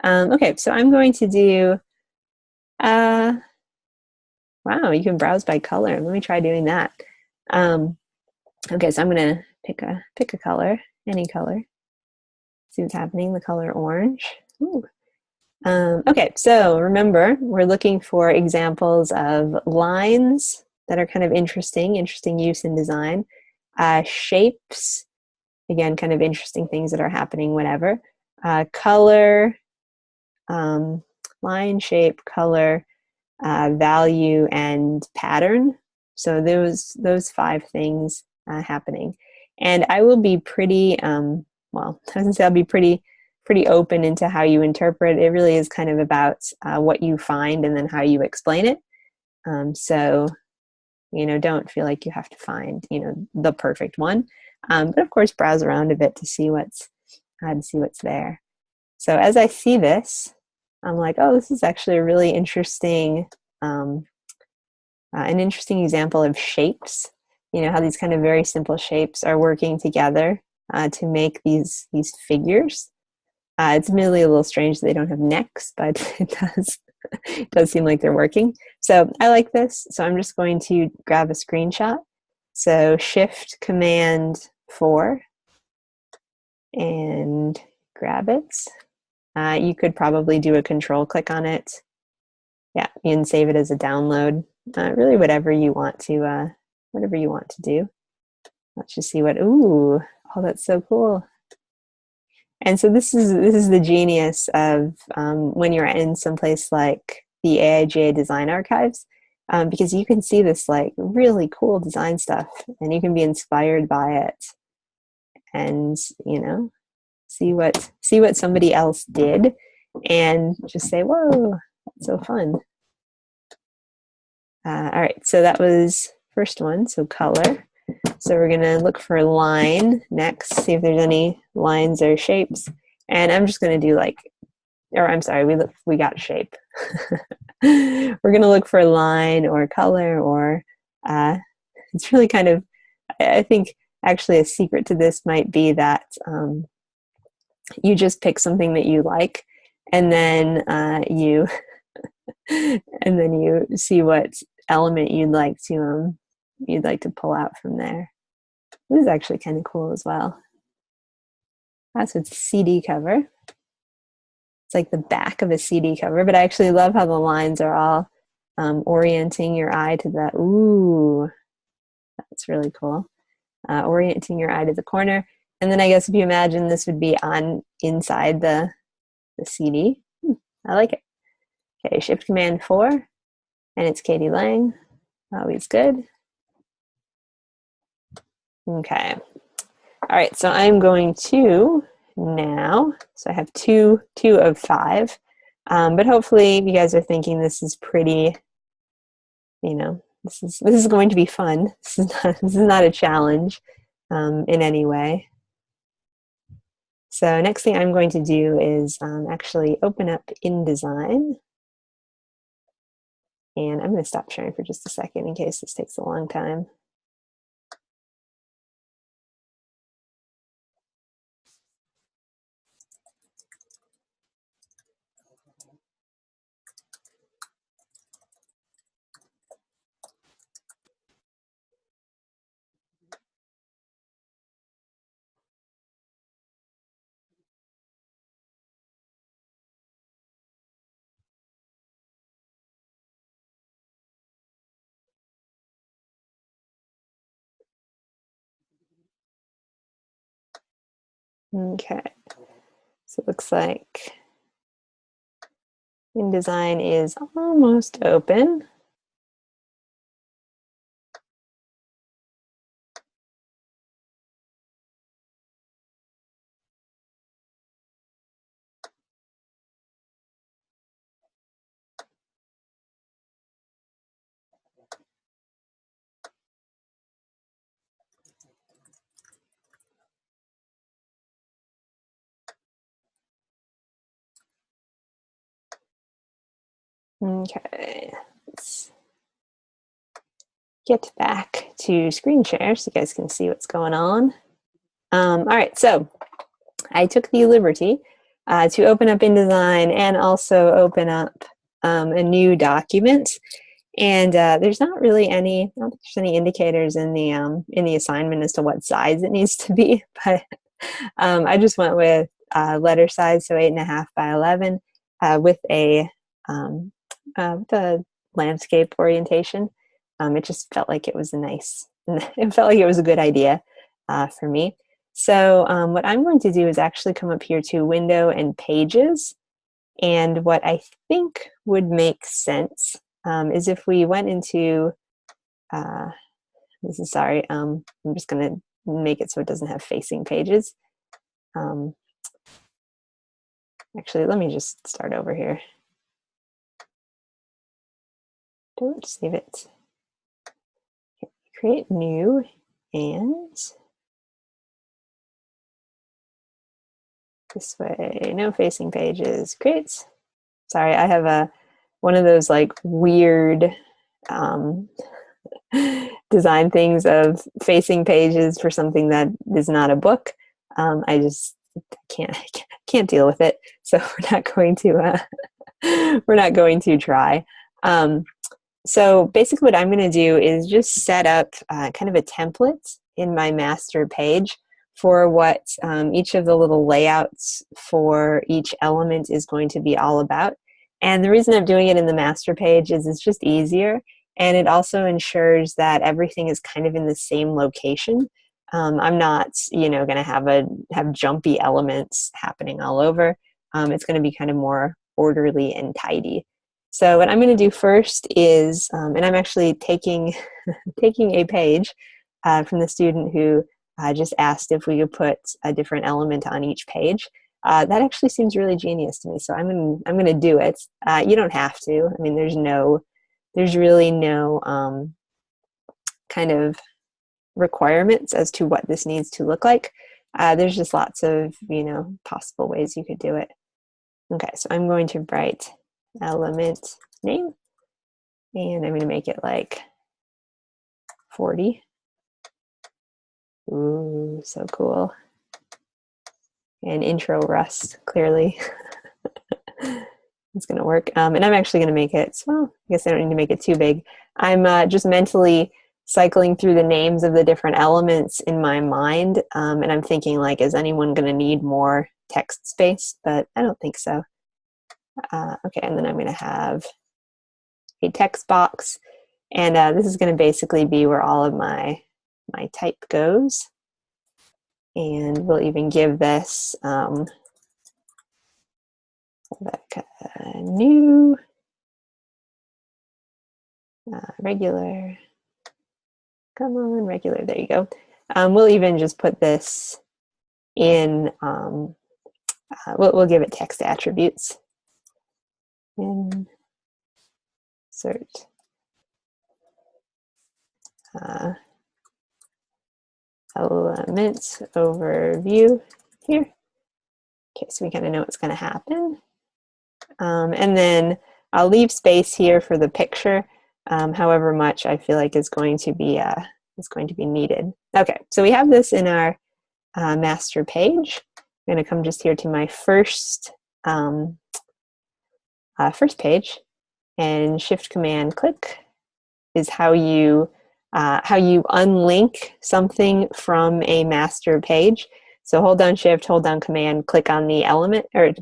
Okay, so I'm going to do wow, you can browse by color. Let me try doing that. Okay, so I'm gonna pick a color, any color. See what's happening, the color orange. Ooh. Okay, so remember, we're looking for examples of lines that are kind of interesting use in design. Shapes, again, kind of interesting things that are happening, whatever. Color, line, shape, color, value, and pattern. So those 5 things happening. And I will be pretty, well, I was gonna say I'll be pretty open into how you interpret. It really is kind of about what you find and then how you explain it. So, don't feel like you have to find, the perfect one. But of course, browse around a bit to see what's there. So as I see this, I'm like, oh, this is actually a really interesting, an interesting example of shapes. How these kind of very simple shapes are working together to make these figures. It's admittedly a little strange that they don't have necks, but it does seem like they're working. So I like this. So I'm just going to grab a screenshot. So Shift Command 4 and grab it. You could probably do a control click on it. Yeah, you can save it as a download. Really, whatever you want to do. Let's just see what. Ooh, oh, that's so cool. And so this is the genius of when you're in someplace like the AIGA Design Archives, because you can see this like really cool design stuff, and you can be inspired by it, and see what somebody else did, and just say, "Whoa, that's so fun!" All right, so that was first one. So color. So we're gonna look for line next, see if there's any lines or shapes. And I'm just gonna do we got shape. We're gonna look for line or color, or it's really kind of, I think actually a secret to this might be that you just pick something that you like, and then you see what element you'd like to pull out from there. This is actually kind of cool as well. That's a CD cover. It's like the back of a CD cover, but I actually love how the lines are all orienting your eye to the, ooh, that's really cool. Orienting your eye to the corner. And then I guess if you imagine this would be on inside the CD. I like it. Okay, Shift Command 4, and it's Katie Lang. Always good. Okay. All right, so I'm going to now, so I have two of 5, but hopefully you guys are thinking this is pretty, this is going to be fun. This is not a challenge in any way. So next thing I'm going to do is actually open up InDesign. And I'm going to stop sharing for just a second in case this takes a long time. Okay, so it looks like InDesign is almost open. Okay, let's get back to screen share so you guys can see what's going on. All right, so I took the liberty to open up InDesign and also open up a new document. And there's not really any, I don't think there's any indicators in the assignment as to what size it needs to be, but I just went with letter size, so 8.5 by 11, with a landscape orientation. It just felt like it was it felt like it was a good idea for me. So what I'm going to do is actually come up here to Window and Pages, And what I think would make sense is if we went into, sorry, I'm just going to make it so it doesn't have facing pages. Actually, let me just start over here. Don't save it. Okay, create new, and this way, no facing pages. Great. Sorry, I have one of those like weird design things of facing pages for something that is not a book. I just can't deal with it, so we're not going to try. So basically, what I'm going to do is just set up kind of a template in my master page for what each of the little layouts for each element is going to be all about. And the reason I'm doing it in the master page is it's just easier, and it also ensures that everything is kind of in the same location. I'm not, going to have jumpy elements happening all over. It's going to be kind of more orderly and tidy. So what I'm going to do first is, and I'm actually taking a page from the student who just asked if we could put a different element on each page. That actually seems really genius to me, so I'm going to do it. You don't have to. I mean, there's really no kind of requirements as to what this needs to look like. There's just lots of possible ways you could do it. Okay, so I'm going to write element name, and I'm going to make it like 40. Ooh, so cool. And intro Rust, clearly. It's going to work. And I'm actually going to make it, well, I guess I don't need to make it too big. I'm just mentally cycling through the names of the different elements in my mind. And I'm thinking, like, is anyone going to need more text space? But I don't think so. Okay, and then I'm going to have a text box. And this is going to basically be where all of my type goes. And we'll even give this like a new regular. Come on, regular. There you go. We'll even just put this in. We'll give it text attributes. Insert element overview here. Okay, so we kind of know what's going to happen. And then I'll leave space here for the picture, however much I feel like is going to be needed. Okay, so we have this in our master page. I'm going to come just here to my first page, and Shift Command click is how you unlink something from a master page. So hold down Shift, hold down Command, click on the element, or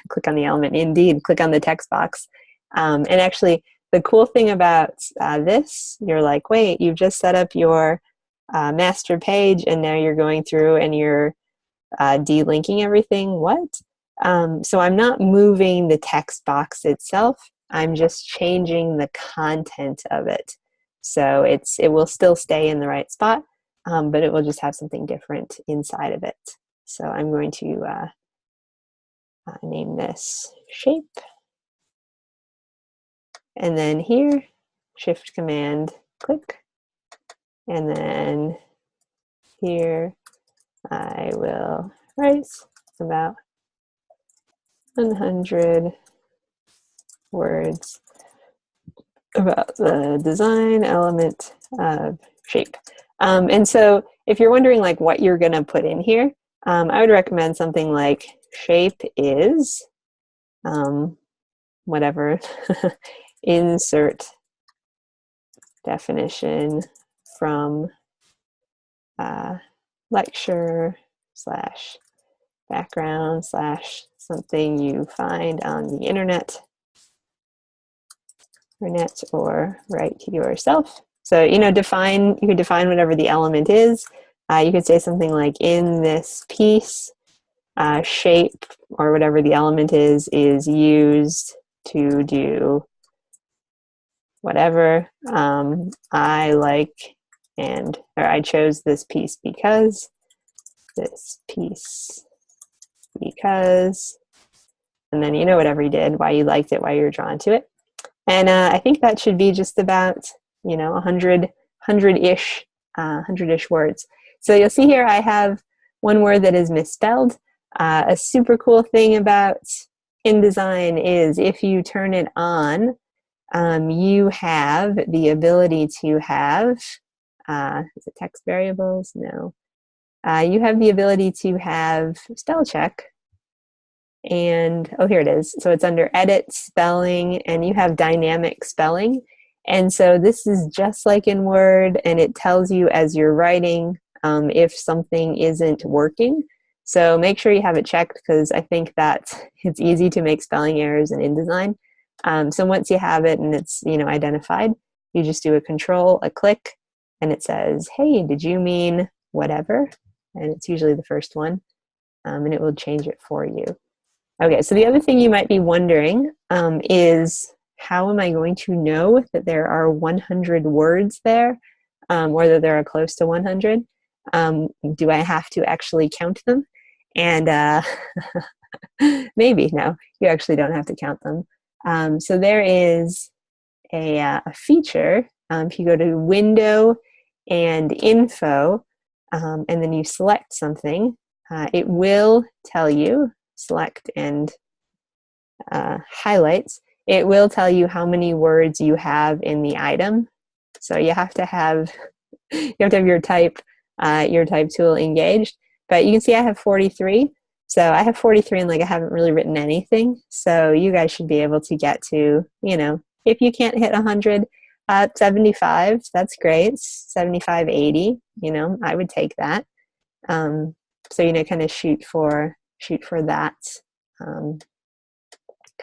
click on the element, indeed, click on the text box. And actually, the cool thing about this, you're like, wait, you've just set up your master page, and now you're going through and you're delinking everything. What? So I'm not moving the text box itself. I'm just changing the content of it. So it will still stay in the right spot, but it will just have something different inside of it. So I'm going to name this shape. And then here, Shift Command click. And then here I will write about 100 words about the design element of shape. And so if you're wondering like what you're going to put in here, I would recommend something like shape is whatever insert definition from lecture / background / something you find on the internet or write yourself. So, you can define whatever the element is. You could say something like, in this piece, shape or whatever the element is used to do whatever. I like or I chose this piece because, and then you know whatever you did, why you liked it, why you were drawn to it. And I think that should be just about, 100-ish words. So you'll see here I have one word that is misspelled. A super cool thing about InDesign is if you turn it on, you have the ability to have, is it text variables? No. You have the ability to have spell check. And, oh, here it is. So it's under edit, spelling, and you have dynamic spelling. And so this is just like in Word, and it tells you as you're writing if something isn't working. So make sure you have it checked, because I think that it's easy to make spelling errors in InDesign. So once you have it and it's identified, you just do a control, a click, and it says, hey, did you mean whatever? And it's usually the first one, and it will change it for you. Okay, so the other thing you might be wondering is, how am I going to know that there are 100 words there, or that there are close to 100? Do I have to actually count them? And maybe, no, you actually don't have to count them. So there is a feature. If you go to Window and Info, and then you select something, it will tell you, select and highlights, it will tell you how many words you have in the item. So you have to have your type tool engaged. But you can see I have 43. So I have 43 and I haven't really written anything. So you guys should be able to get to, if you can't hit 100, 75, that's great. 75, 80, I would take that. So, kind of shoot for that, kind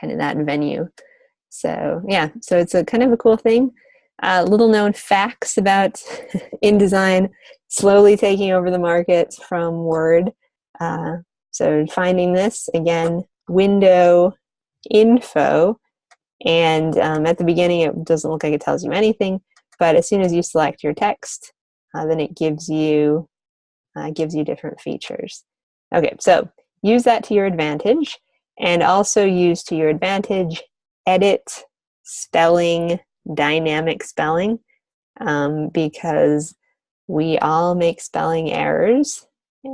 of that venue. So yeah, so it's a kind of a cool thing. Little known facts about InDesign slowly taking over the market from Word. So finding this, again, Window, Info, and at the beginning it doesn't look like it tells you anything, but as soon as you select your text, then it gives you different features. Okay, so use that to your advantage, and also use to your advantage edit, spelling, dynamic spelling, because we all make spelling errors,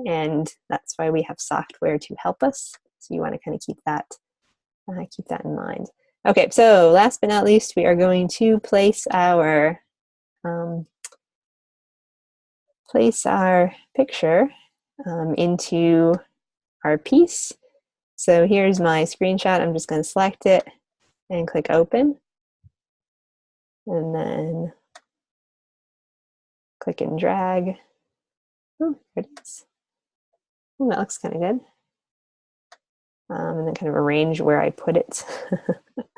and that's why we have software to help us. So you want to kind of keep that in mind. Okay, so last but not least, we are going to place our picture into our piece. So here's my screenshot. I'm just going to select it and click open, and then click and drag. Oh, there it is. Oh, that looks kind of good. And then kind of arrange where I put it,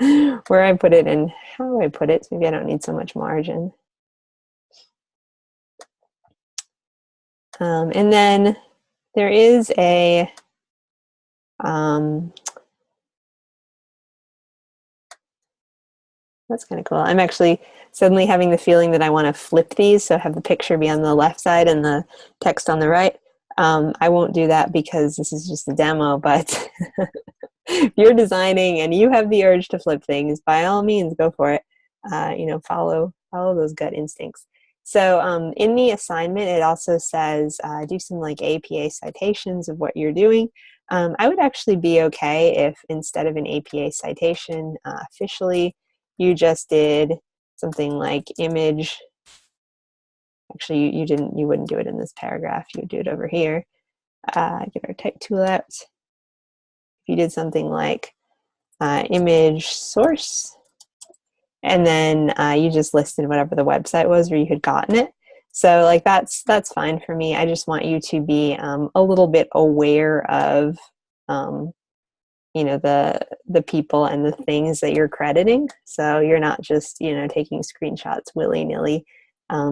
and how I put it. Maybe I don't need so much margin. And then there is a that's kind of cool. I'm actually suddenly having the feeling that I want to flip these, so have the picture be on the left side and the text on the right. I won't do that because this is just a demo, but if you're designing and you have the urge to flip things, by all means, go for it. Follow those gut instincts. So in the assignment, it also says do some APA citations of what you're doing. I would actually be okay if instead of an APA citation officially, you just did something like image. Actually, you wouldn't do it in this paragraph. You would do it over here. Get our type tool out. If you did something like image source, and then you just listed whatever the website was where you had gotten it. So that's fine for me. I just want you to be a little bit aware of the people and the things that you're crediting. So you're not just taking screenshots willy-nilly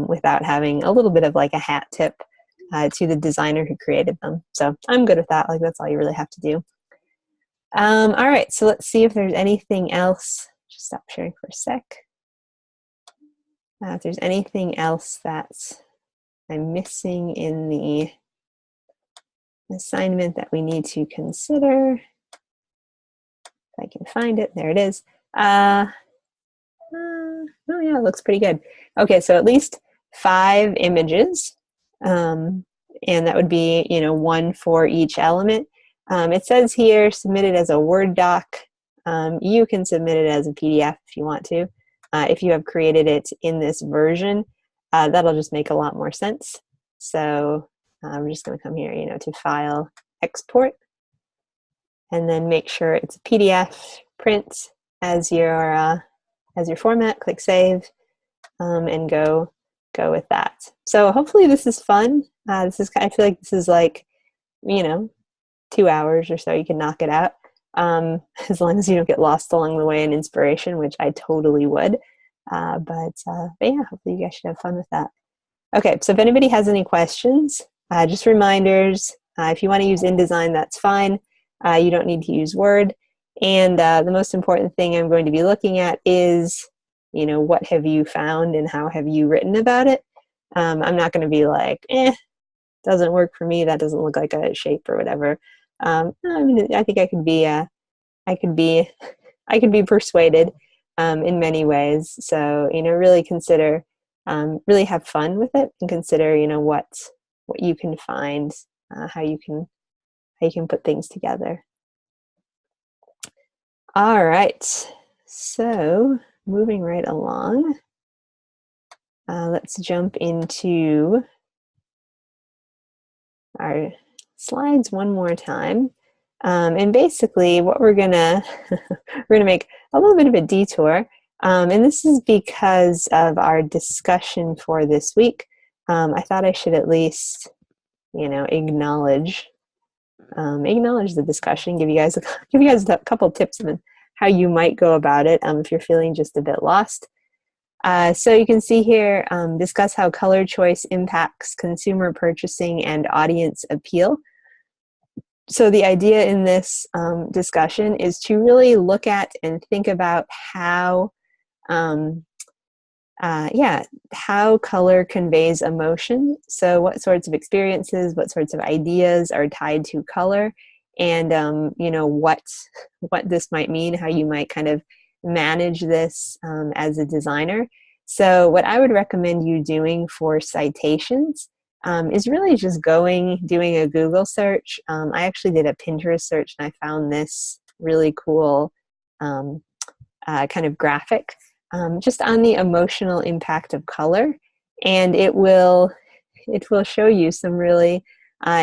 without having a little bit of a hat tip to the designer who created them. So I'm good with that. Like, that's all you really have to do. All right, so let's see if there's anything else. Just stop sharing for a sec. If there's anything else that I'm missing in the assignment that we need to consider. If I can find it, there it is. Oh yeah, it looks pretty good. Okay, so at least 5 images, and that would be, you know, 1 for each element. It says here, submit it as a Word doc. You can submit it as a PDF if you want to. If you have created it in this version, that'll just make a lot more sense. So I'm just going to come here, you know, to File, Export, and then make sure it's a PDF, print as your format. Click Save, and go with that. So hopefully this is fun. I feel like this is like, you know, 2 hours or so. You can knock it out, as long as you don't get lost along the way in inspiration, which I totally would. But yeah, hopefully you guys should have fun with that. Okay, so if anybody has any questions, just reminders. If you want to use InDesign, that's fine. You don't need to use Word. And the most important thing I'm going to be looking at is, you know, what have you found and how have you written about it? I'm not going to be like, doesn't work for me. That doesn't look like a shape or whatever. I mean, I think I could be persuaded in many ways. So, you know, really consider, really have fun with it, and consider, you know, what you can find, how you can put things together. All right, so moving right along, let's jump into our slides one more time. And basically what we're gonna make a little bit of a detour, and this is because of our discussion for this week. I thought I should at least, you know, acknowledge the discussion, give you guys a couple tips on how you might go about it if you're feeling just a bit lost. So you can see here, discuss how color choice impacts consumer purchasing and audience appeal. So the idea in this discussion is to really look at and think about how color conveys emotion. So what sorts of experiences, what sorts of ideas are tied to color, and you know, what this might mean, how you might kind of manage this as a designer. So what I would recommend you doing for citations is really just doing a Google search. I actually did a Pinterest search and I found this really cool kind of graphic just on the emotional impact of color, and it will show you some really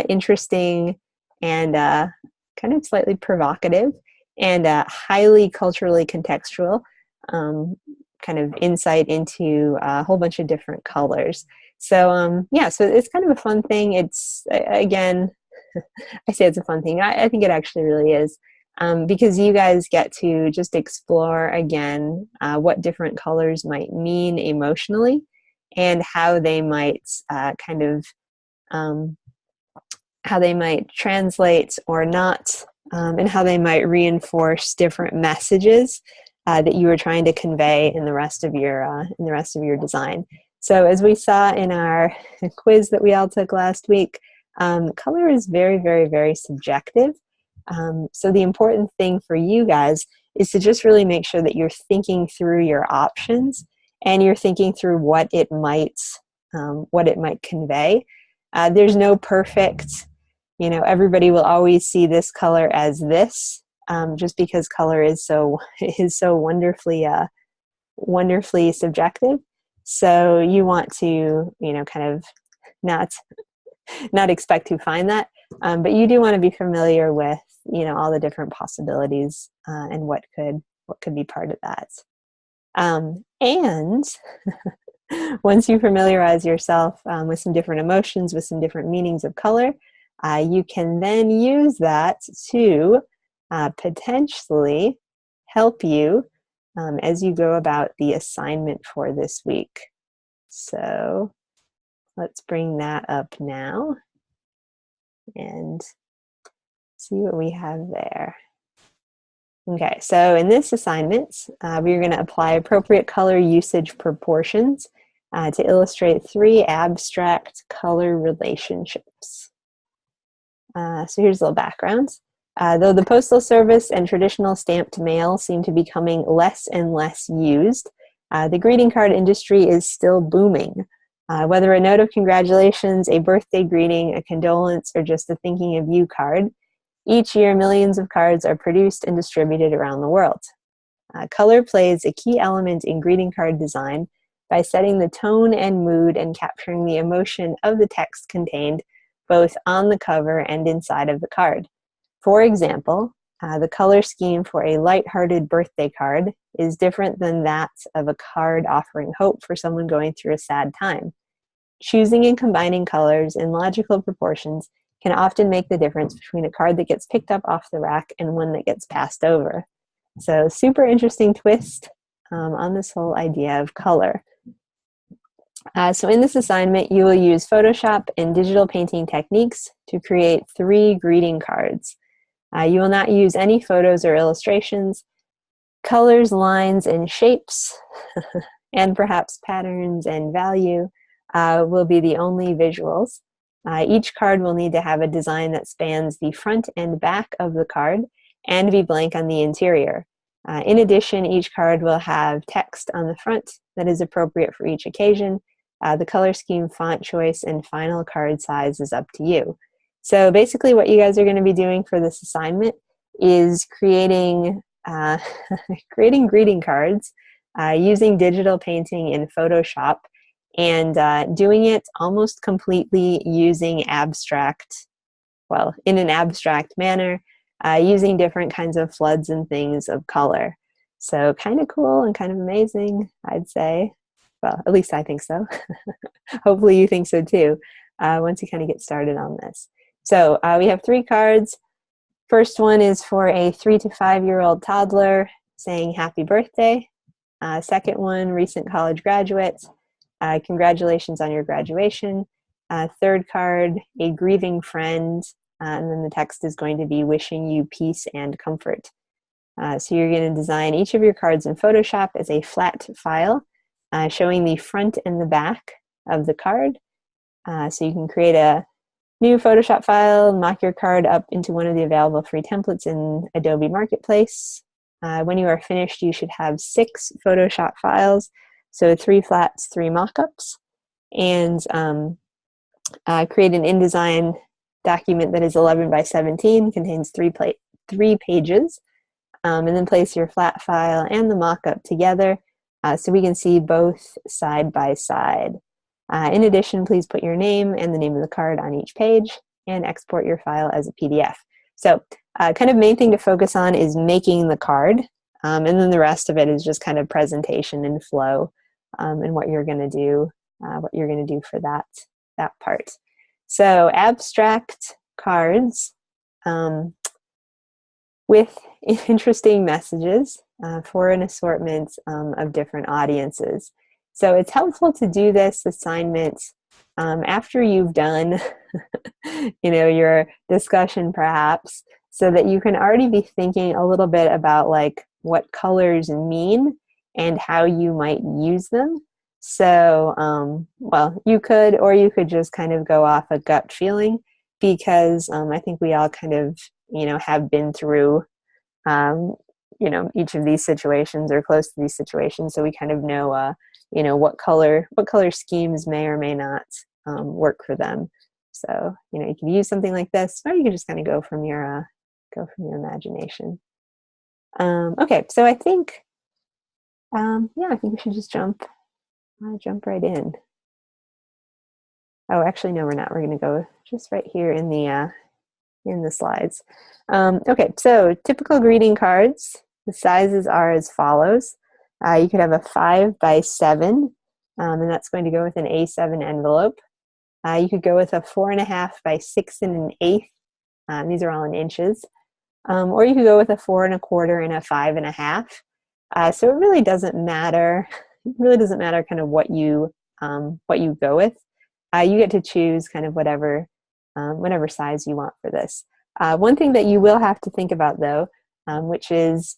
interesting and kind of slightly provocative and highly culturally contextual kind of insight into a whole bunch of different colors. So yeah, so it's kind of a fun thing. It's, again, I say it's a fun thing. I think it actually really is. Because you guys get to just explore again what different colors might mean emotionally, and how they might how they might translate or not, and how they might reinforce different messages that you were trying to convey in the rest of your design. So as we saw in our quiz that we all took last week, color is very, very, very subjective. So the important thing for you guys is to just really make sure that you're thinking through your options, and you're thinking through what it might convey. There's no perfect, you know, everybody will always see this color as this, just because color is so wonderfully subjective. So you want to, you know, kind of not expect to find that, but you do want to be familiar with, you know, all the different possibilities and what could be part of that. And once you familiarize yourself with some different emotions, with some different meanings of color, you can then use that to potentially help you as you go about the assignment for this week. So let's bring that up now and see what we have there. Okay, so in this assignment, we're going to apply appropriate color usage proportions to illustrate 3 abstract color relationships. So here's a little background. Though the Postal Service and traditional stamped mail seem to be becoming less and less used, the greeting card industry is still booming. Whether a note of congratulations, a birthday greeting, a condolence, or just a thinking of you card, each year millions of cards are produced and distributed around the world. Color plays a key element in greeting card design by setting the tone and mood and capturing the emotion of the text contained both on the cover and inside of the card. For example, the color scheme for a lighthearted birthday card is different than that of a card offering hope for someone going through a sad time. Choosing and combining colors in logical proportions can often make the difference between a card that gets picked up off the rack and one that gets passed over. So super interesting twist on this whole idea of color. So in this assignment, you will use Photoshop and digital painting techniques to create 3 greeting cards. You will not use any photos or illustrations. Colors, lines, and shapes, and perhaps patterns and value will be the only visuals. Each card will need to have a design that spans the front and back of the card and be blank on the interior. In addition, each card will have text on the front that is appropriate for each occasion. The color scheme, font choice, and final card size is up to you. So basically what you guys are going to be doing for this assignment is creating, creating greeting cards using digital painting in Photoshop and doing it almost completely using abstract, well, in an abstract manner, using different kinds of floods and things of color. So kind of cool and kind of amazing, I'd say. Well, at least I think so. Hopefully you think so too, once you kind of get started on this. So we have 3 cards. First one is for a 3 to 5-year-old toddler saying happy birthday. Second one, recent college graduate. Congratulations on your graduation. Third card, a grieving friend. And then the text is going to be wishing you peace and comfort. So you're going to design each of your cards in Photoshop as a flat file showing the front and the back of the card. So you can create a new Photoshop file, mock your card up into one of the available free templates in Adobe Marketplace. When you are finished, you should have 6 Photoshop files, so 3 flats, 3 mock-ups, and create an InDesign document that is 11 by 17, contains 3 pages, and then place your flat file and the mock-up together so we can see both side by side. In addition, please put your name and the name of the card on each page and export your file as a PDF. So kind of main thing to focus on is making the card, and then the rest of it is just kind of presentation and flow and what you're going to do, for that part. So abstract cards with interesting messages for an assortment of different audiences. So it's helpful to do this assignment after you've done your discussion perhaps, so that you can already be thinking a little bit about like what colors mean and how you might use them. So, well, you could just kind of go off a gut feeling, because I think we all kind of, have been through, each of these situations or close to these situations. So we kind of know, what color schemes may or may not work for them. So, you can use something like this, or you can just kind of go from your imagination. Okay, so I think, I think we should just jump right in. Oh, actually, no, we're not. We're going to go just right here in the slides. Okay, so typical greeting cards. The sizes are as follows. You could have a 5 by 7, and that's going to go with an A7 envelope. You could go with a 4.5 by 6 1/8. These are all in inches. Or you could go with a 4 1/4 and a 5.5. So it really doesn't matter. It really doesn't matter kind of what you go with. you get to choose kind of whatever size you want for this. One thing that you will have to think about though, which is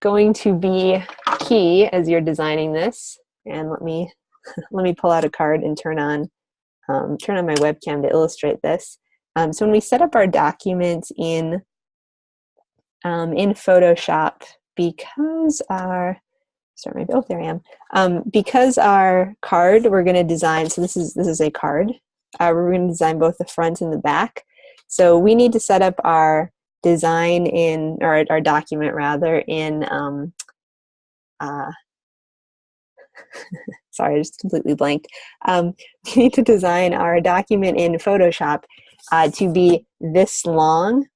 going to be key as you're designing this, and let me pull out a card and turn on my webcam to illustrate this. So when we set up our document in Photoshop, because there I am. Because our card we're going to design, so this is a card. We're going to design both the front and the back. So we need to set up our design or our document rather, in sorry, I just completely blanked. We need to design our document in Photoshop to be this long,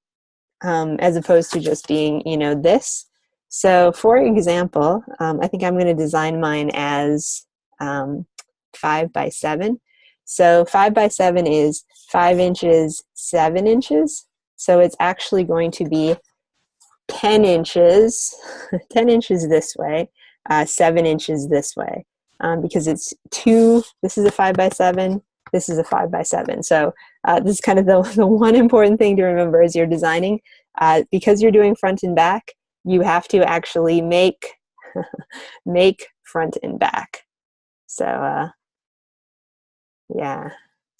as opposed to just being, this. So for example, I think I'm going to design mine as 5 by 7. So 5 by 7 is 5 inches, 7 inches. So it's actually going to be 10 inches, 10 inches this way, 7 inches this way, because it's this is a 5 by 7, this is a 5 by 7. So this is kind of the one important thing to remember as you're designing. Because you're doing front and back, you have to actually make front and back. So yeah,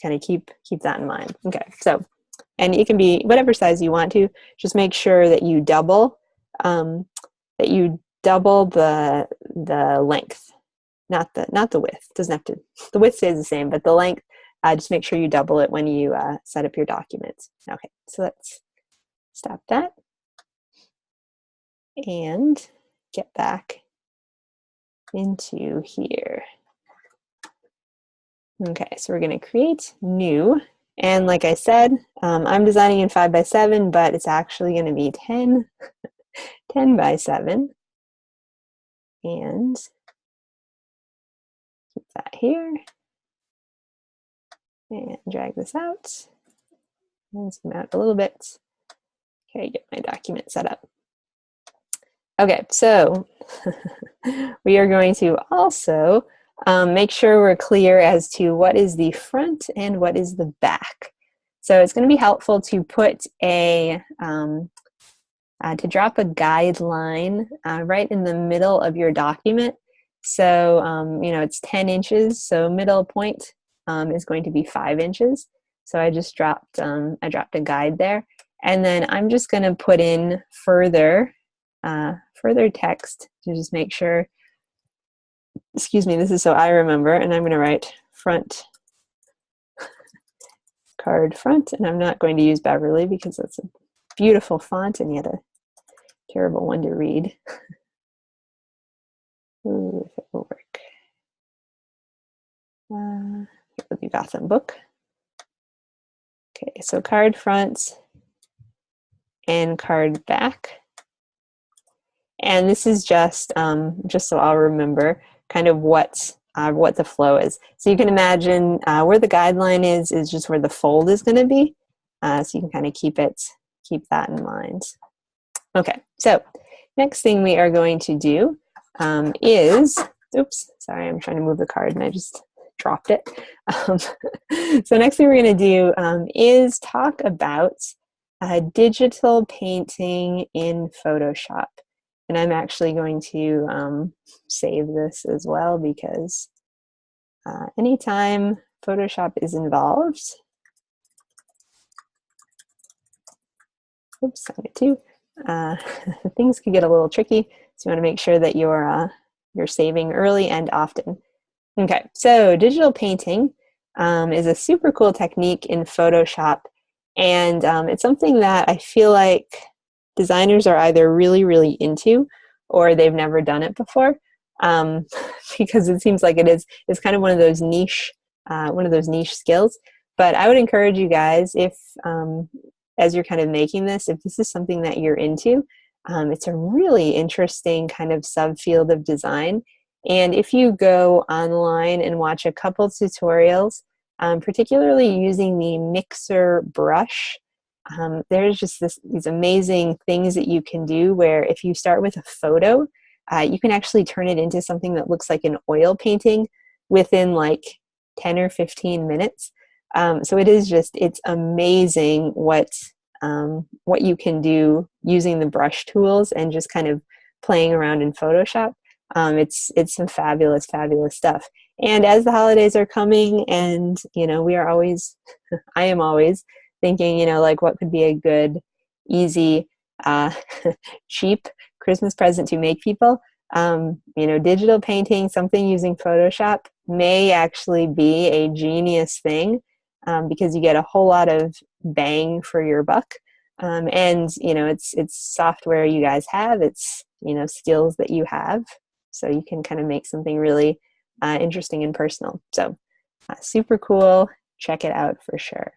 kind of keep that in mind. Okay, so, and it can be whatever size you want to. Just make sure that you double the length, not the width. Doesn't have to. The width stays the same, but the length. Just make sure you double it when you set up your documents. Okay, so let's stop that and get back into here. Okay, so we're going to create new, and like I said, I'm designing in 5 by 7, but it's actually going to be 10 by 7, and keep that here, and drag this out, and zoom out a little bit. Okay, get my document set up. Okay, so we are going to also make sure we're clear as to what is the front and what is the back. So it's going to be helpful to put to drop a guideline right in the middle of your document. So, it's 10 inches, so middle point is going to be 5 inches. So I just dropped a guide there. And then I'm just going to put in further text to just make sure, excuse me, this is so I remember, and I'm going to write front, card front, and I'm not going to use Beverly because that's a beautiful font and yet a terrible one to read. Ooh, if it will work. The Gotham book. Okay, so card front and card back. And this is just so I'll remember kind of what the flow is. So you can imagine where the guideline is just where the fold is going to be. So you can kind of keep that in mind. Okay, so next thing we are going to do is, oops, sorry, I'm trying to move the card and I just dropped it. So next thing we're going to do is talk about digital painting in Photoshop. And I'm actually going to save this as well because anytime Photoshop is involved, oops, I did too. Things can get a little tricky, so you want to make sure that you're saving early and often. Okay, so digital painting is a super cool technique in Photoshop, and it's something that I feel like designers are either really, really into or they've never done it before, because it seems like it's kind of one of those niche skills. But I would encourage you guys, if as you're kind of making this, if this is something that you're into, it's a really interesting kind of subfield of design. And if you go online and watch a couple tutorials, particularly using the mixer brush, there's just these amazing things that you can do where if you start with a photo, you can actually turn it into something that looks like an oil painting within like 10 or 15 minutes. So it is just, it's amazing what you can do using the brush tools and just kind of playing around in Photoshop. It's some fabulous, fabulous stuff. And as the holidays are coming, and we are always, I am always thinking, like what could be a good, easy, cheap Christmas present to make people. Digital painting, something using Photoshop may actually be a genius thing, because you get a whole lot of bang for your buck. And it's software you guys have, it's skills that you have, so you can kind of make something really interesting and personal. So super cool. Check it out for sure.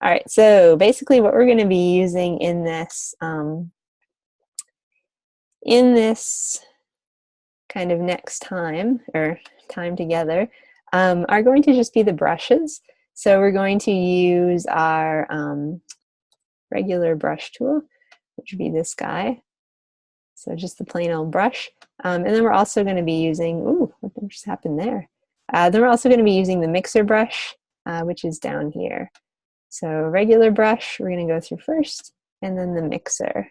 All right, so basically what we're going to be using in this kind of next time, or time together, are going to just be the brushes. So we're going to use our regular brush tool, which would be this guy. So just the plain old brush. And then we're also going to be using, ooh, what just happened there? Then we're also going to be using the mixer brush, which is down here. So regular brush, we're going to go through first, and then the mixer.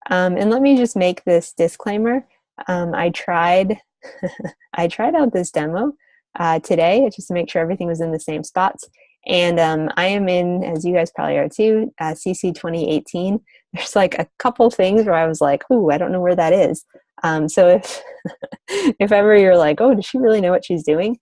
And let me just make this disclaimer. I tried out this demo today just to make sure everything was in the same spots. And I am in, as you guys probably are too, CC 2018. There's like a couple things where I was like, ooh, I don't know where that is. So if if ever you're like, oh, does she really know what she's doing?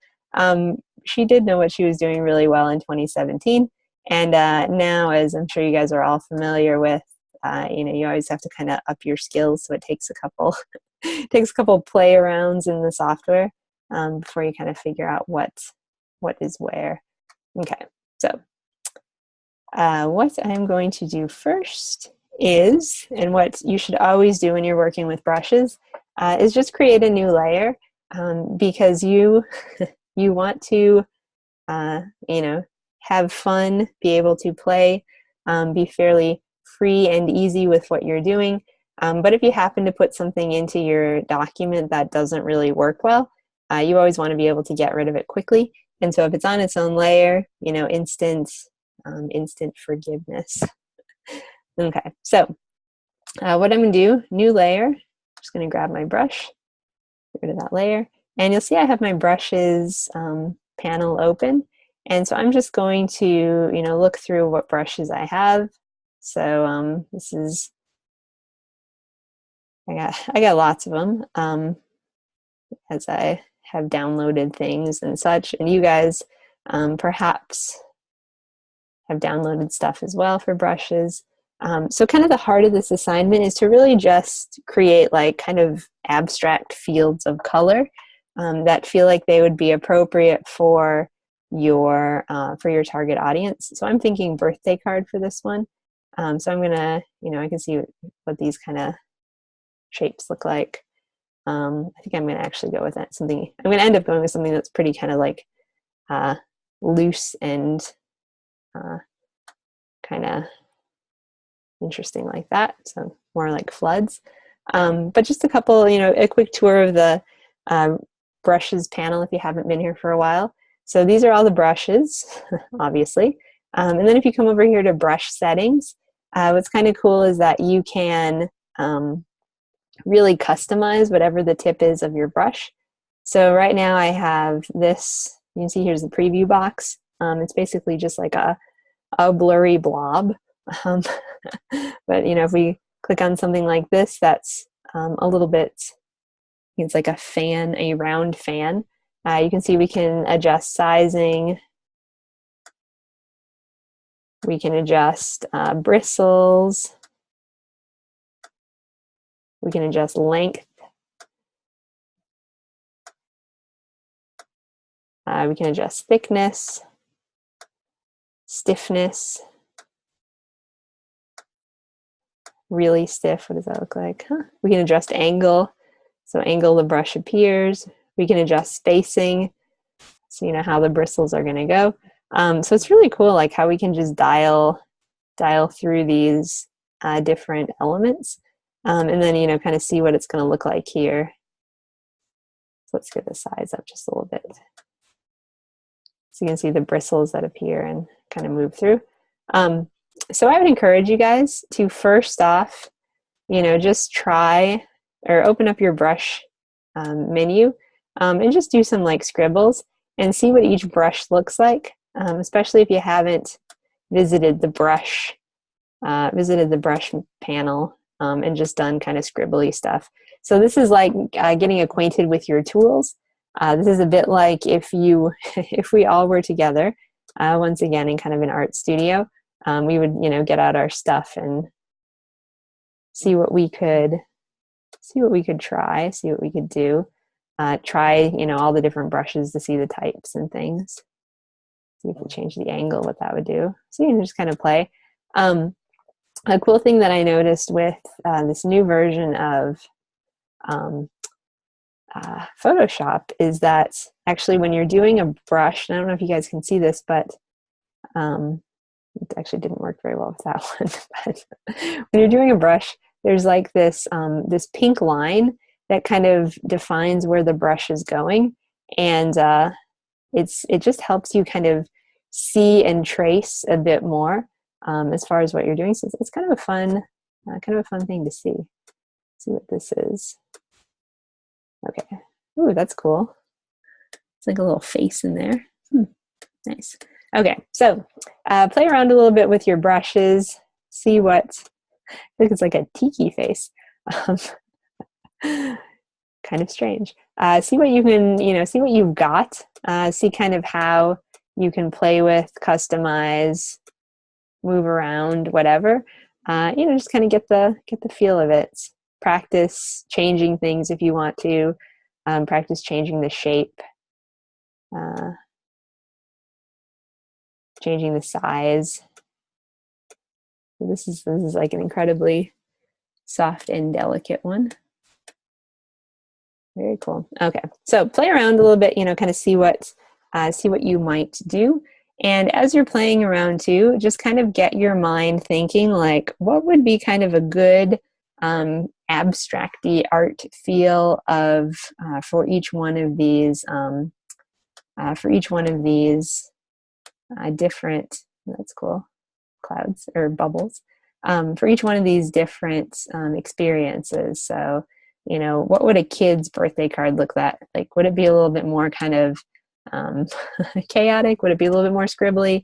She did know what she was doing really well in 2017. And now, as I'm sure you guys are all familiar with, you always have to kind of up your skills. So it takes a couple play arounds in the software before you kind of figure out what is where. Okay, so what I'm going to do first is, and what you should always do when you're working with brushes, is just create a new layer, because you want to have fun, be able to play, be fairly free and easy with what you're doing. But if you happen to put something into your document that doesn't really work well, you always want to be able to get rid of it quickly. And so if it's on its own layer, instant forgiveness. Okay, so what I'm going to do, new layer, I'm just going to grab my brush, get rid of that layer, and you'll see I have my brushes panel open. And so I'm just going to, look through what brushes I have. So this is, I got lots of them, as I have downloaded things and such, and you guys perhaps have downloaded stuff as well for brushes. So kind of the heart of this assignment is to really just create like kind of abstract fields of color that feel like they would be appropriate for your target audience. So I'm thinking birthday card for this one. So I'm gonna, I can see what these kind of shapes look like. I think I'm gonna actually go with that. I'm gonna end up going with something that's pretty kind of like loose and kind of interesting like that. So more like floods. But just a couple, a quick tour of the brushes panel if you haven't been here for a while. So these are all the brushes, obviously. And then if you come over here to brush settings, what's kind of cool is that you can really customize whatever the tip is of your brush. So right now I have this, you can see here's the preview box. It's basically just like a blurry blob. But if we click on something like this, that's a little bit, it's like a fan, a round fan. You can see we can adjust sizing. We can adjust bristles. We can adjust length. We can adjust thickness, stiffness. Really stiff, what does that look like? We can adjust angle. So angle the brush appears. We can adjust spacing, so you know how the bristles are going to go. So it's really cool, like how we can just dial through these different elements, and then kind of see what it's going to look like here. So let's get the size up just a little bit. So you can see the bristles that appear and kind of move through. So I would encourage you guys to first off, just try or open up your brush menu and just do some like scribbles and see what each brush looks like, especially if you haven't visited the brush panel and just done kind of scribbly stuff. So this is like getting acquainted with your tools. This is a bit like if we all were together, once again in kind of an art studio, we would get out our stuff and see what we could try, see what we could do. Try all the different brushes to see the types and things. See if we change the angle, what that would do. So you can just kind of play. A cool thing that I noticed with this new version of Photoshop is that actually when you're doing a brush, and I don't know if you guys can see this, but it actually didn't work very well with that one. But when you're doing a brush, there's like this pink line that kind of defines where the brush is going, and it just helps you kind of see and trace a bit more as far as what you're doing. So it's kind of a fun thing to see. Let's see what this is. Okay. Ooh, that's cool. It's like a little face in there. Nice. Okay, so play around a little bit with your brushes. See what, I think it's like a tiki face. Kind of strange. See what you can, see what you've got. See kind of how you can play with, customize, move around, whatever. Just kind of get the feel of it. Practice changing things if you want to. Practice changing the shape. Changing the size. This is like an incredibly soft and delicate one. Very cool. Okay, so play around a little bit, kind of see what you might do. And as you're playing around too, just kind of get your mind thinking like, what would be kind of a good abstract-y art feel of for each one of these different, that's cool, clouds or bubbles, for each one of these different experiences. So, what would a kid's birthday card look like? Would it be a little bit more kind of chaotic? Would it be a little bit more scribbly?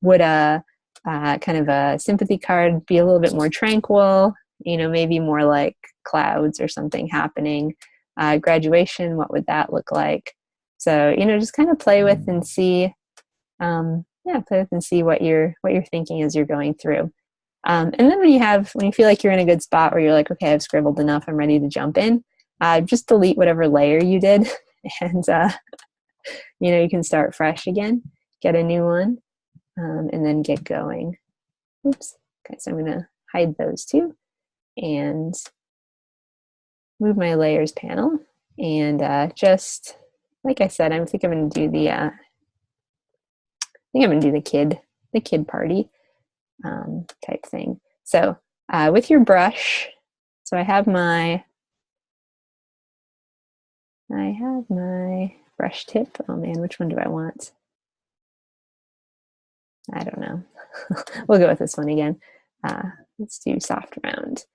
Would a kind of a sympathy card be a little bit more tranquil? Maybe more like clouds or something happening. Graduation, what would that look like? So, just kind of play with and see. Play with and see what you're thinking as you're going through. And then when you feel like you're in a good spot where you're like, okay, I've scribbled enough, I'm ready to jump in, just delete whatever layer you did, and you can start fresh again, get a new one, and then get going. Oops. Okay, so I'm going to hide those two and move my layers panel, and just like I said, I think I'm going to do the the kid party type thing. So with your brush, so I have my brush tip. Oh man, which one do I want? I don't know. We'll go with this one again. Let's do soft round.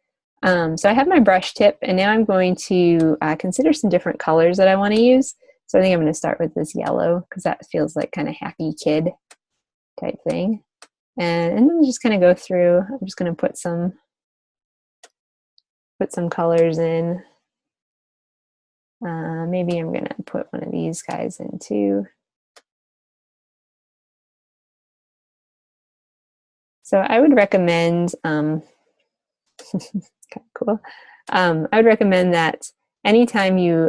So I have my brush tip, and now I'm going to consider some different colors that I want to use. So I think I'm going to start with this yellow because that feels like kind of happy kid type thing. And then just kind of go through. I'm just going to put some colors in. Maybe I'm going to put one of these guys in too. So I would recommend, kind of cool. I would recommend that anytime you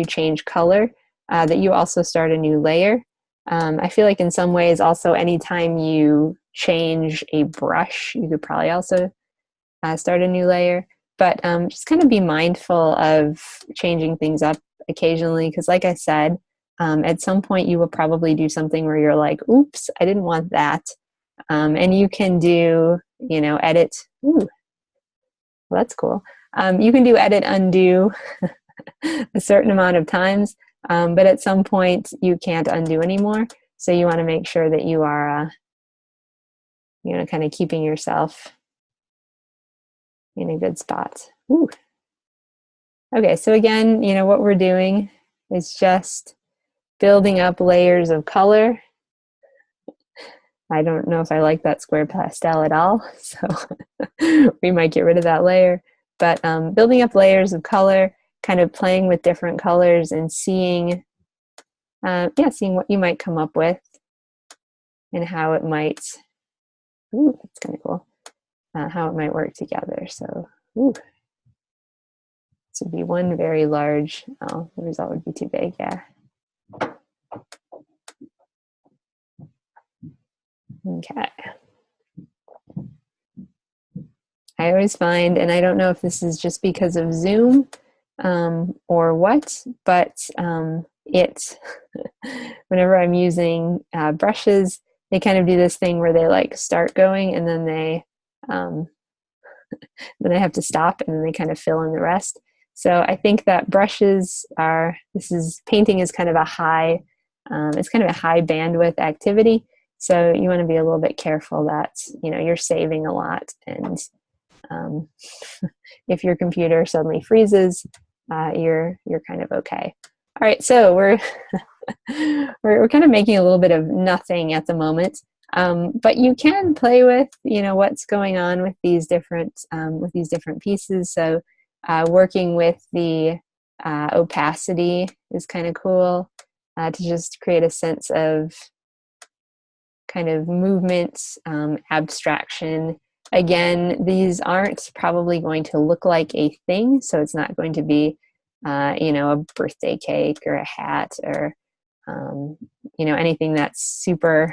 change color, that you also start a new layer. I feel like in some ways also anytime you change a brush, you could probably also start a new layer. But just kind of be mindful of changing things up occasionally, because like I said, at some point you will probably do something where you're like, oops, I didn't want that. And you can do, edit. Ooh, well, that's cool. You can do edit, undo a certain amount of times. but at some point you can't undo anymore. So you want to make sure that you are, kind of keeping yourself in a good spot. Ooh. Okay, so again, what we're doing is just building up layers of color. I don't know if I like that square pastel at all, so we might get rid of that layer. But building up layers of color, kind of playing with different colors and seeing what you might come up with and how it might, ooh, that's kind of cool, how it might work together. So, ooh, this would be one very large, oh, the result would be too big, yeah. Okay. I always find, and I don't know if this is just because of Zoom or what, but whenever I'm using brushes, they kind of do this thing where they like start going and then they have to stop and then they kind of fill in the rest. So I think that brushes painting is kind of a high, it's kind of a high bandwidth activity. So you want to be a little bit careful that, you're saving a lot, and if your computer suddenly freezes, you're kind of okay. All right, so we're we're kind of making a little bit of nothing at the moment, but you can play with what's going on with these different pieces. So working with the opacity is kind of cool to just create a sense of kind of movement, abstraction. Again, these aren't probably going to look like a thing, so it's not going to be, a birthday cake or a hat or, anything that's super,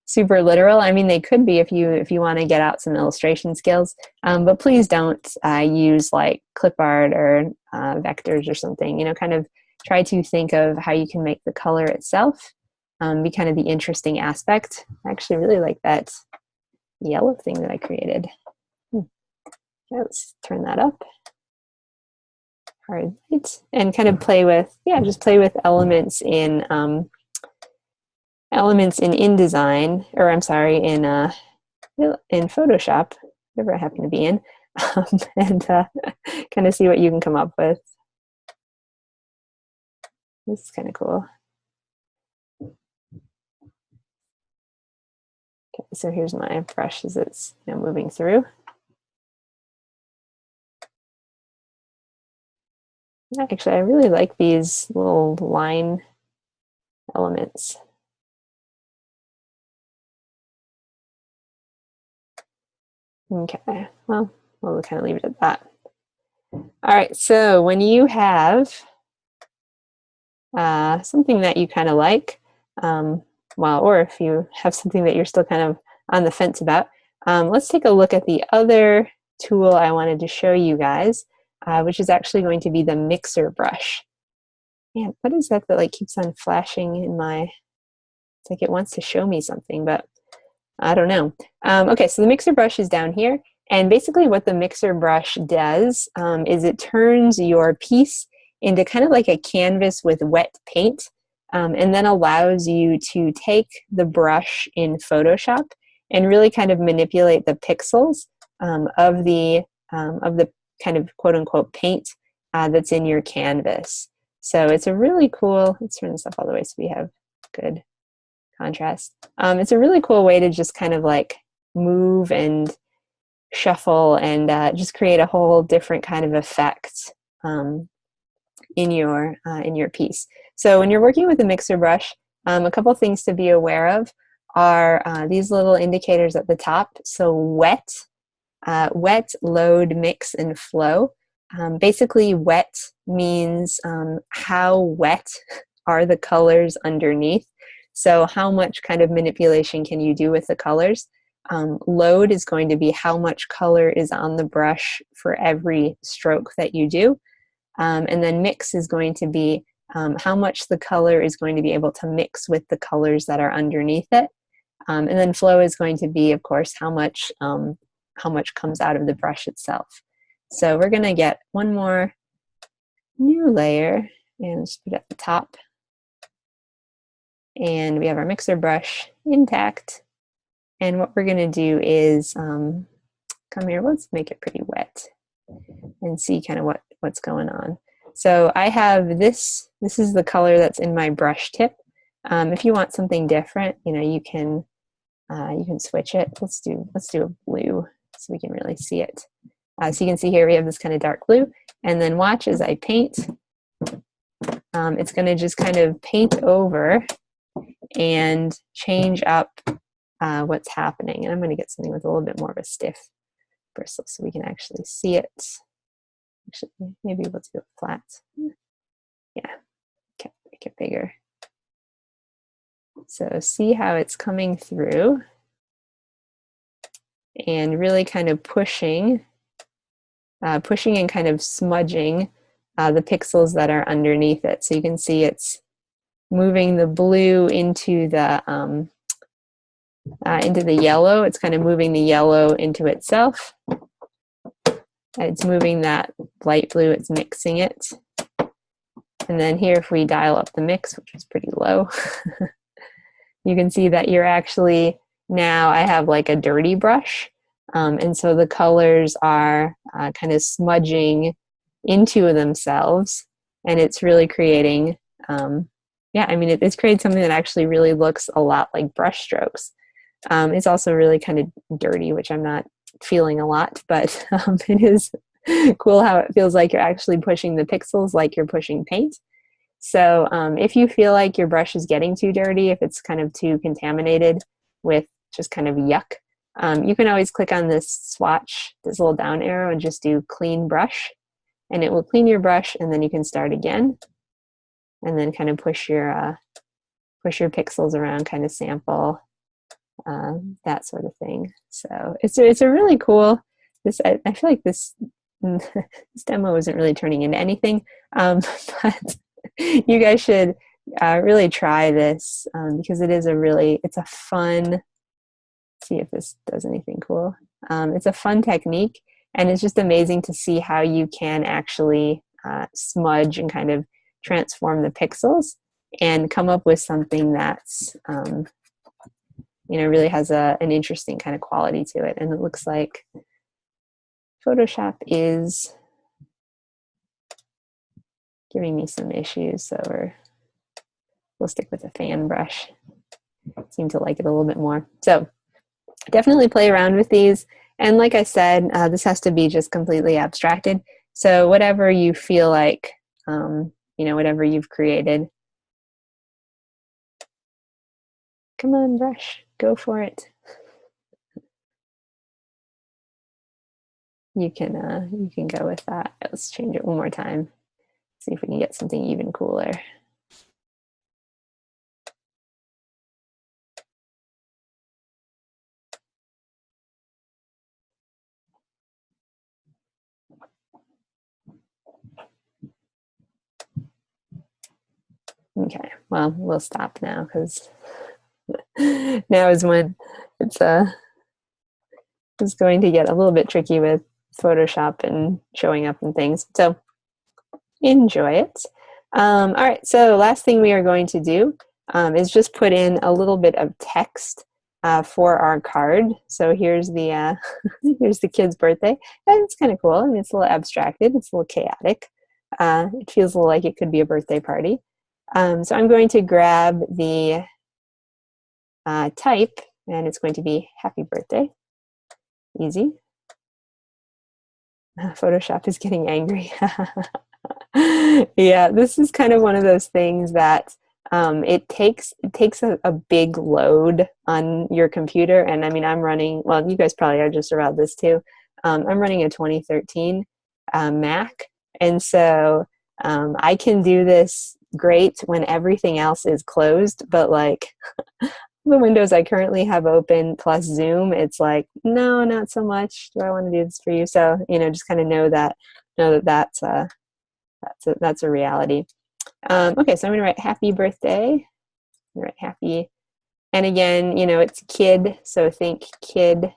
super literal. I mean, they could be if you want to get out some illustration skills, but please don't use like clip art or vectors or something. Kind of try to think of how you can make the color itself be kind of the interesting aspect. I actually really like that yellow thing that I created. Okay, let's turn that up. All right, and kind of play with, just play with elements in InDesign, or I'm sorry, in Photoshop, whatever I happen to be in, and kind of see what you can come up with. This is kind of cool. Okay, so here's my brush as it's moving through. Actually, I really like these little line elements. Okay, well, we'll kind of leave it at that. All right, so when you have something that you kind of like, or if you have something that you're still kind of on the fence about, let's take a look at the other tool I wanted to show you guys, which is actually going to be the mixer brush. Man, what is that like keeps on flashing in my, it's like it wants to show me something, but I don't know. Okay, so the mixer brush is down here, and basically what the mixer brush does is it turns your piece into kind of like a canvas with wet paint, and then allows you to take the brush in Photoshop and really kind of manipulate the pixels of the kind of quote unquote paint that's in your canvas. So it's a really cool, let's turn this up all the way so we have good contrast. It's a really cool way to just kind of like move and shuffle and just create a whole different kind of effect in your piece. So when you're working with a mixer brush, a couple things to be aware of are these little indicators at the top. So wet, load, mix, and flow. Basically, wet means how wet are the colors underneath. So how much kind of manipulation can you do with the colors? Load is going to be how much color is on the brush for every stroke that you do. And then mix is going to be how much the color is going to be able to mix with the colors that are underneath it. And then flow is going to be, of course, how much comes out of the brush itself. So we're going to get one more new layer. and just put it at the top. And we have our mixer brush intact. And what we're gonna do is, come here, let's make it pretty wet and see kind of what's going on. So I have this is the color that's in my brush tip. If you want something different, you can switch it. Let's do a blue so we can really see it. So you can see here we have this kind of dark blue, and then watch as I paint. It's going to just kind of paint over and change up what's happening. And I'm going to get something with a little bit more of a stiff bristle so we can actually see it. Actually, maybe let's do it flat. Yeah, okay, make it bigger. So see how it's coming through and really kind of pushing and kind of smudging the pixels that are underneath it. So you can see it's moving the blue into the yellow. It's kind of moving the yellow into itself. It's moving that light blue, it's mixing it. And then here, if we dial up the mix, which is pretty low, you can see that you're actually, now I have like a dirty brush. And so the colors are kind of smudging into themselves, and it's really creating, it's created something that actually really looks a lot like brush strokes. It's also really kind of dirty, which I'm not feeling a lot, but it is cool how it feels like you're actually pushing the pixels like you're pushing paint. So if you feel like your brush is getting too dirty, if it's kind of too contaminated with just kind of yuck, you can always click on this swatch, this little down arrow, and just do clean brush, and it will clean your brush, and then you can start again, and then kind of push your pixels around, kind of sample, that sort of thing. So it's a really cool, I feel like this demo isn't really turning into anything, but you guys should really try this because it's a fun, see if this does anything cool. It's a fun technique, and it's just amazing to see how you can actually smudge and kind of transform the pixels and come up with something that's really has an interesting kind of quality to it. And it looks like Photoshop is giving me some issues, so we'll stick with the fan brush. I seem to like it a little bit more. So definitely play around with these. And like I said, this has to be just completely abstracted. So whatever you feel like, whatever you've created. Come on, brush, go for it. You can go with that. Let's change it one more time. See if we can get something even cooler. Okay, well, we'll stop now because now is when it's going to get a little bit tricky with Photoshop and showing up and things. So enjoy it. All right, so last thing we are going to do is just put in a little bit of text for our card. So here's the here's the kid's birthday, and it's kind of cool. I mean, it's a little abstracted. It's a little chaotic. It feels a little like it could be a birthday party. So I'm going to grab the type, and it's going to be happy birthday. Easy. Photoshop is getting angry. Yeah, this is kind of one of those things that it takes a big load on your computer. And I mean, I'm running, well, you guys probably are just around this too. I'm running a 2013 Mac. And so I can do this great when everything else is closed, but like the windows I currently have open plus Zoom, it's like, no, not so much. Do I want to do this for you? So, just kind of know that that's a reality. Okay, so I'm going to write happy birthday. I'm going to write happy. And again, it's kid, so think kid,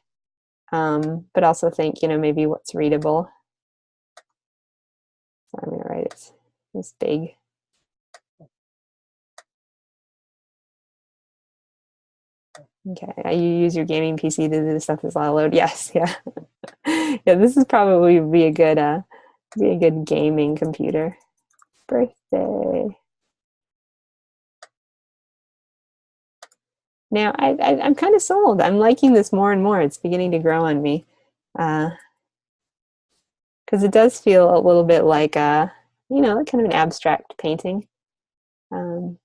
but also think, maybe what's readable. So I'm going to write it this big. Okay, you use your gaming PC to do the stuff that's all load. Yes, yeah. Yeah, this is probably be a good gaming computer. Birthday. Now I'm kind of sold. I'm liking this more and more. It's beginning to grow on me. Because it does feel a little bit like you know, kind of an abstract painting. Um,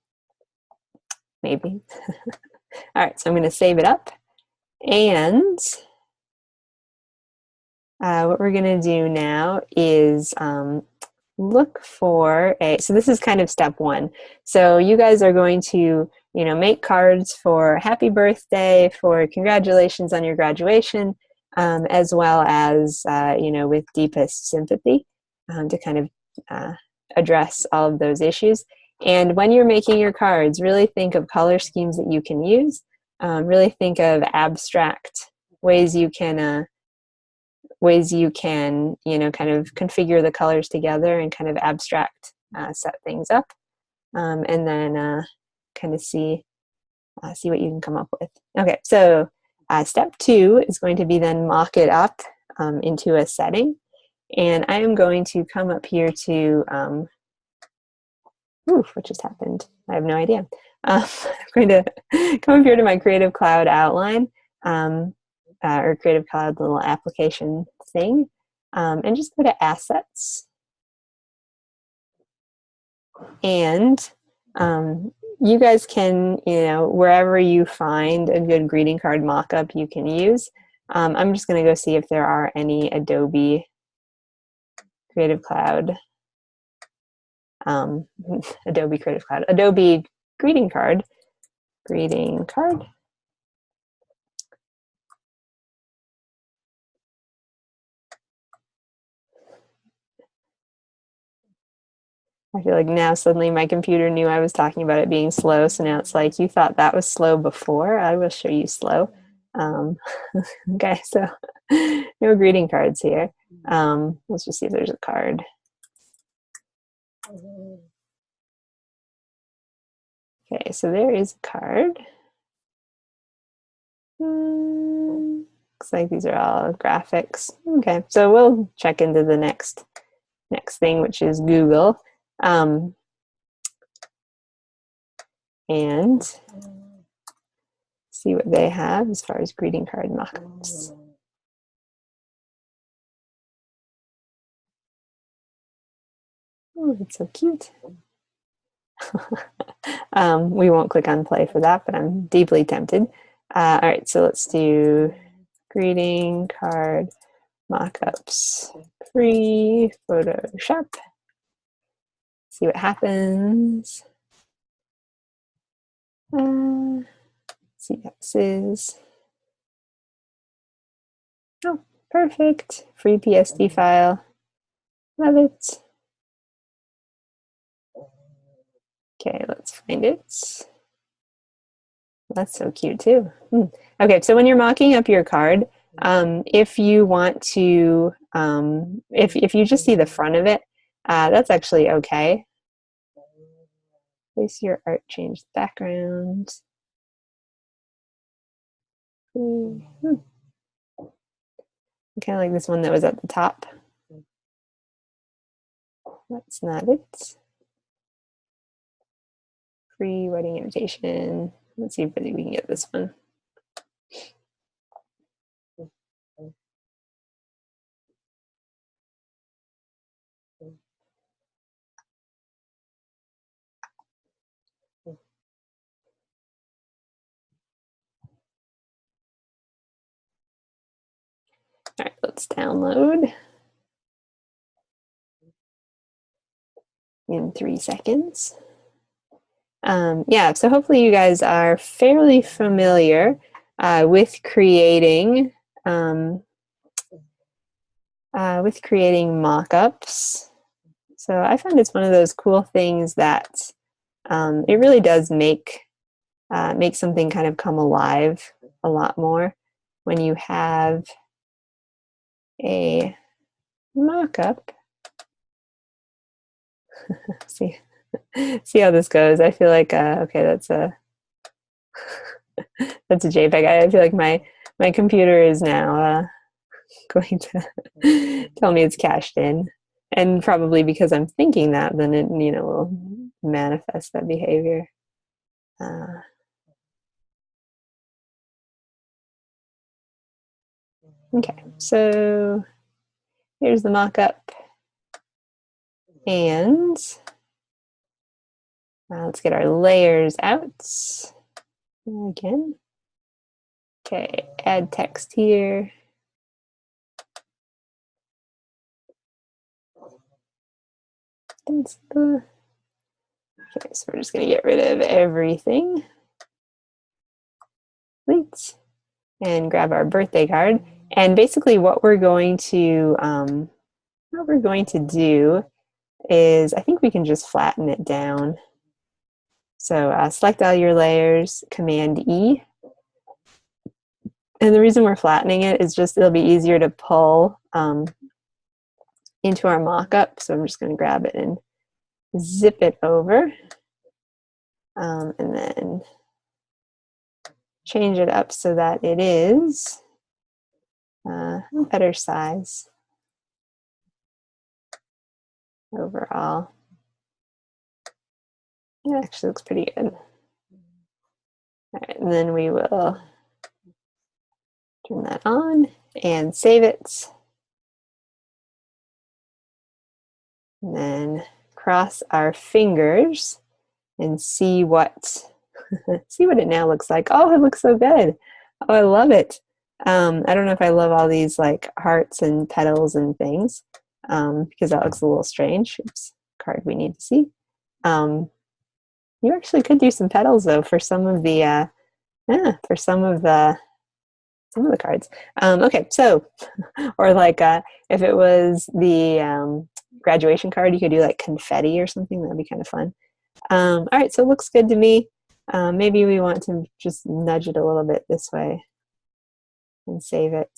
maybe. All right, so I'm going to save it up. And what we're going to do now is look for a, so this is kind of step one. So you guys are going to, you know, make cards for happy birthday, for congratulations on your graduation, as well as, you know, with deepest sympathy to kind of address all of those issues. And when you're making your cards, really think of color schemes that you can use. Really think of abstract ways you can you know, kind of configure the colors together and kind of abstract set things up, and then kind of see what you can come up with. Okay, so step 2 is going to be then mock it up into a setting, and I am going to come up here to what just happened? I have no idea. I'm going to come up here to my Creative Cloud outline, or Creative Cloud little application thing, and just go to Assets. And you guys can, you know, wherever you find a good greeting card mockup you can use. I'm just going to go see if there are any Adobe Creative Cloud, Adobe Creative Cloud, Adobe greeting card. I feel like now suddenly my computer knew I was talking about it being slow, so now it's like, you thought that was slow before? I will show you slow. Okay, so no greeting cards here. Let's just see if there's a card. Okay, so there is a card. Looks like these are all graphics. Okay, so we'll check into the next thing, which is Google. And see what they have as far as greeting card mockups. Oh, it's so cute. We won't click on play for that, but I'm deeply tempted. All right, so let's do greeting card mockups, free Photoshop. See what happens. See how this is. Oh, perfect. Free PSD file. Love it. Okay, let's find it. That's so cute too. Okay, so when you're mocking up your card, if you want to, if you just see the front of it, that's actually okay. Place your art, change the background. Kind of like this one that was at the top. That's not it. Free wedding invitation. Let's see if we can get this one. All right, let's download in 3 seconds. Yeah, so hopefully you guys are fairly familiar with creating mockups. So I find it's one of those cool things that it really does make something kind of come alive a lot more when you have a mockup. See how this goes. I feel like okay, that's a That's a JPEG. I feel like my computer is now going to tell me it's cached in, and probably because I'm thinking that, then it will manifest that behavior. Okay, so here's the mock-up, and let's get our layers out again. Okay, add text here. Okay, so we're just going to get rid of everything. Complete. And grab our birthday card. And basically what we're going to do is, I think we can just flatten it down. So select all your layers, Command E. And the reason we're flattening it is just it'll be easier to pull into our mock-up. So I'm just going to grab it and zip it over. And then change it up so that it is a better size overall. It actually looks pretty good. All right, and then we will turn that on and save it. And then cross our fingers and see what see what it now looks like. Oh, it looks so good. Oh, I love it. I don't know if I love all these like hearts and petals and things because that looks a little strange. Oops, card we need to see. You actually could do some petals though for some of the cards. Okay, so or like if it was the graduation card, you could do like confetti or something. That'd be kind of fun. All right, so it looks good to me. Maybe we want to just nudge it a little bit this way and save it.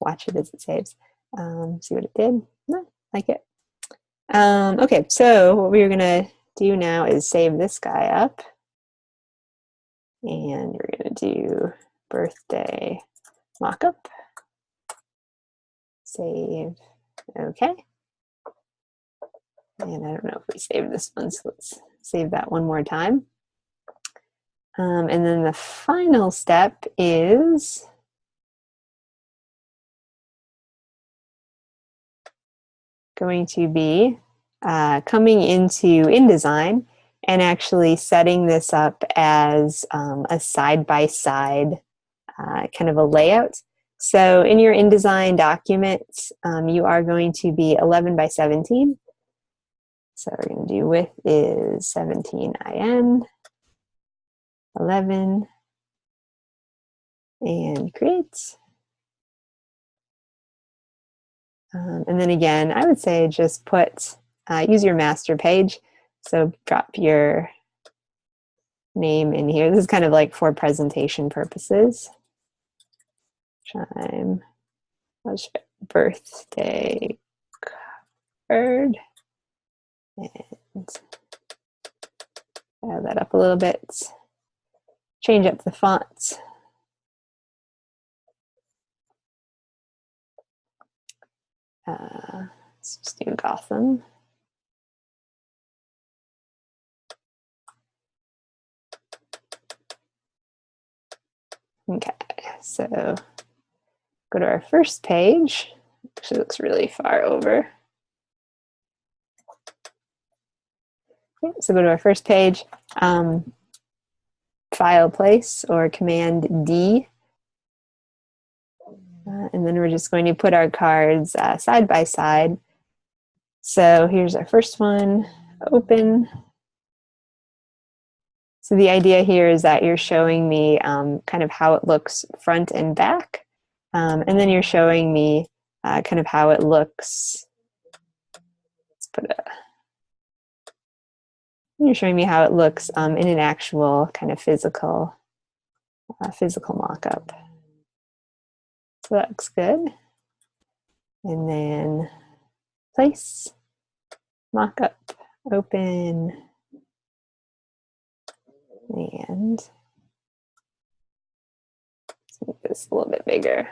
Watch it as it saves. See what it did. No, like it. Okay, so what we're gonna do now is save this guy up. And we're gonna do birthday mockup. Save. Okay. And I don't know if we saved this one, so let's save that one more time. And then the final step is going to be coming into InDesign and actually setting this up as a side-by-side kind of a layout. So in your InDesign documents, you are going to be 11 by 17. So we're going to do width is 17 IN, 11, and create. And then again, I would say just put, use your master page. So drop your name in here. This is kind of like for presentation purposes. Chime, birthday card. And add that up a little bit. Change up the font. Let's just do Gotham. Okay, so go to our first page. Actually looks really far over. Okay, so go to our first page, file place or Command D. And then we're just going to put our cards side by side. So here's our first one, open. So the idea here is that you're showing me kind of how it looks front and back. And then you're showing me kind of how it looks. Let's put you're showing me how it looks in an actual kind of physical mock-up. So that looks good. And then place, mock-up, open, And let's make this a little bit bigger.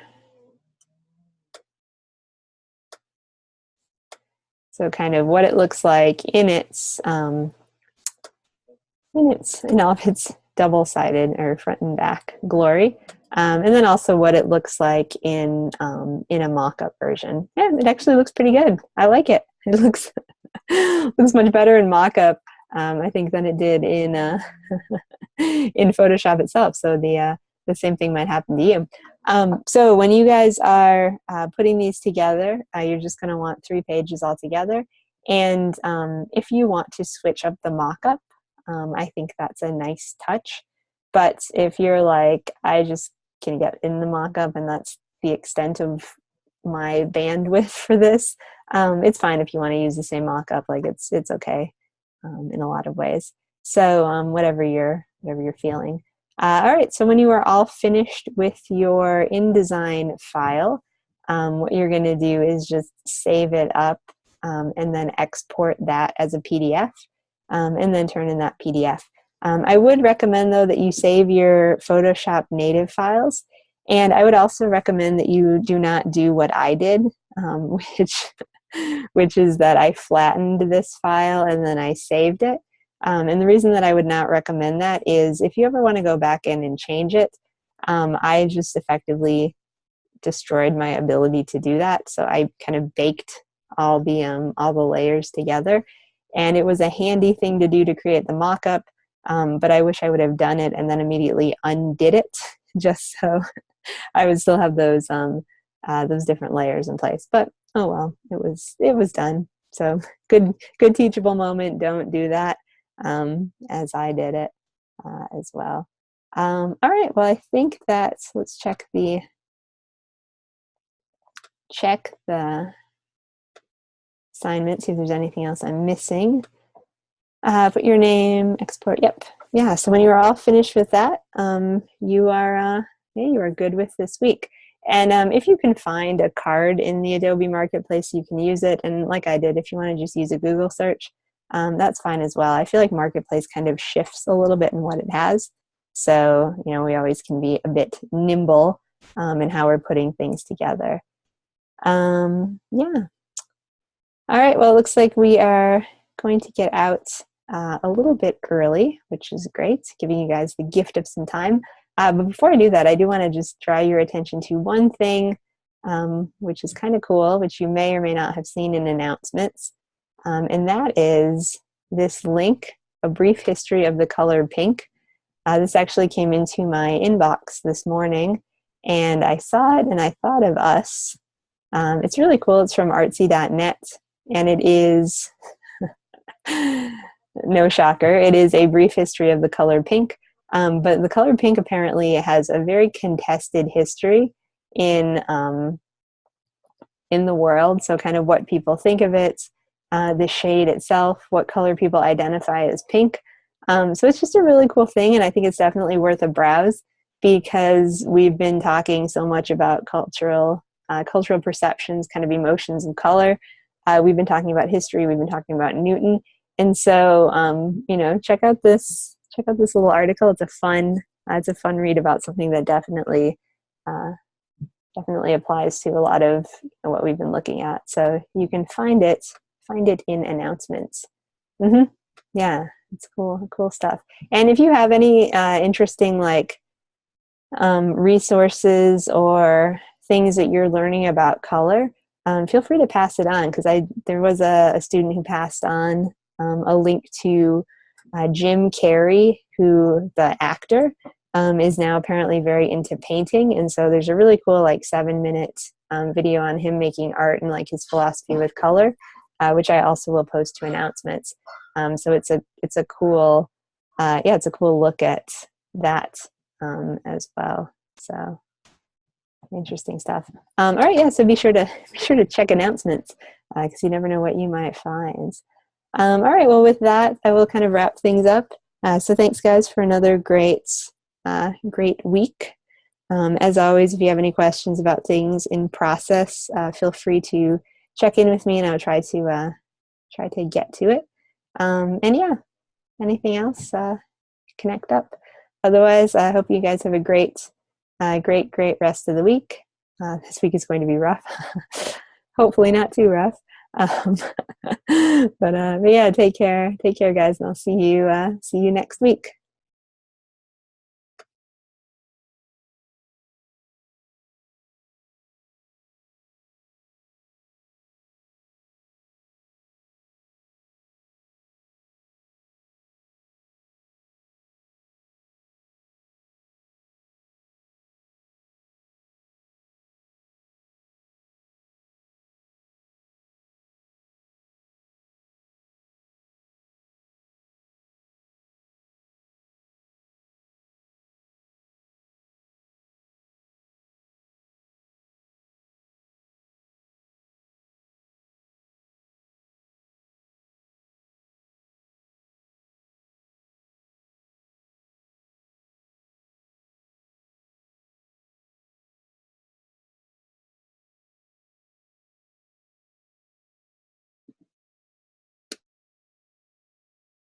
So kind of what it looks like in its in all of its double-sided or front and back glory, and then also what it looks like in a mock-up version. Yeah, it actually looks pretty good. I like it. It looks looks much better in mock-up, I think, than it did in in Photoshop itself. So the same thing might happen to you. So when you guys are putting these together, you're just going to want 3 pages all together. And if you want to switch up the mock-up, I think that's a nice touch. But if you're like, I just can get in the mock-up and that's the extent of my bandwidth for this, it's fine if you want to use the same mock-up. Like it's okay in a lot of ways. So whatever you're feeling. All right, so when you are all finished with your InDesign file, what you're going to do is just save it up and then export that as a PDF and then turn in that PDF. I would recommend, though, that you save your Photoshop native files, and I would also recommend that you do not do what I did, which is that I flattened this file and then I saved it. And the reason that I would not recommend that is if you ever want to go back in and change it, I just effectively destroyed my ability to do that. So I kind of baked all the layers together, and it was a handy thing to do to create the mock-up, but I wish I would have done it and then immediately undid it just so I would still have those different layers in place. But oh well, it was done. So good teachable moment. Don't do that. As I did it as well. All right, well, I think that's, let's check the assignment, see if there's anything else I'm missing. Put your name, export, yep. Yeah, so when you're all finished with that, you are good with this week. And if you can find a card in the Adobe Marketplace, you can use it. And like I did, if you want to just use a Google search, that's fine as well. I feel like Marketplace kind of shifts a little bit in what it has. So, we always can be a bit nimble in how we're putting things together. Yeah. All right, well, it looks like we are going to get out a little bit early, which is great, giving you guys the gift of some time. But before I do that, I do want to just draw your attention to one thing, which is kind of cool, which you may or may not have seen in announcements. And that is this link, A Brief History of the Color Pink. This actually came into my inbox this morning, and I saw it and I thought of us. It's really cool. It's from artsy.net, and it is, no shocker, it is a brief history of the color pink. But the color pink apparently has a very contested history in the world. So kind of what people think of it, the shade itself, what color people identify as pink. So it's just a really cool thing, and I think it's definitely worth a browse because we've been talking so much about cultural perceptions, kind of emotions of color. We've been talking about history. We've been talking about Newton, and so check out this little article. It's a fun read about something that definitely applies to a lot of what we've been looking at. So you can find it in announcements. Yeah, it's cool stuff. And if you have any interesting resources or things that you're learning about color, feel free to pass it on, because there was a student who passed on a link to Jim Carrey, who, the actor, is now apparently very into painting, and so there's a really cool 7-minute video on him making art and his philosophy with color, which I also will post to announcements. So it's a cool look at that as well. So interesting stuff. All right, yeah. So be sure to check announcements because you never know what you might find. All right. Well, with that, I will kind of wrap things up. So thanks, guys, for another great week. As always, if you have any questions about things in process, feel free to check in with me, and I'll try to get to it. And yeah, anything else? connect up. Otherwise, I hope you guys have a great, great rest of the week. This week is going to be rough. Hopefully not too rough. Um, but yeah, take care, guys, and I'll see you next week.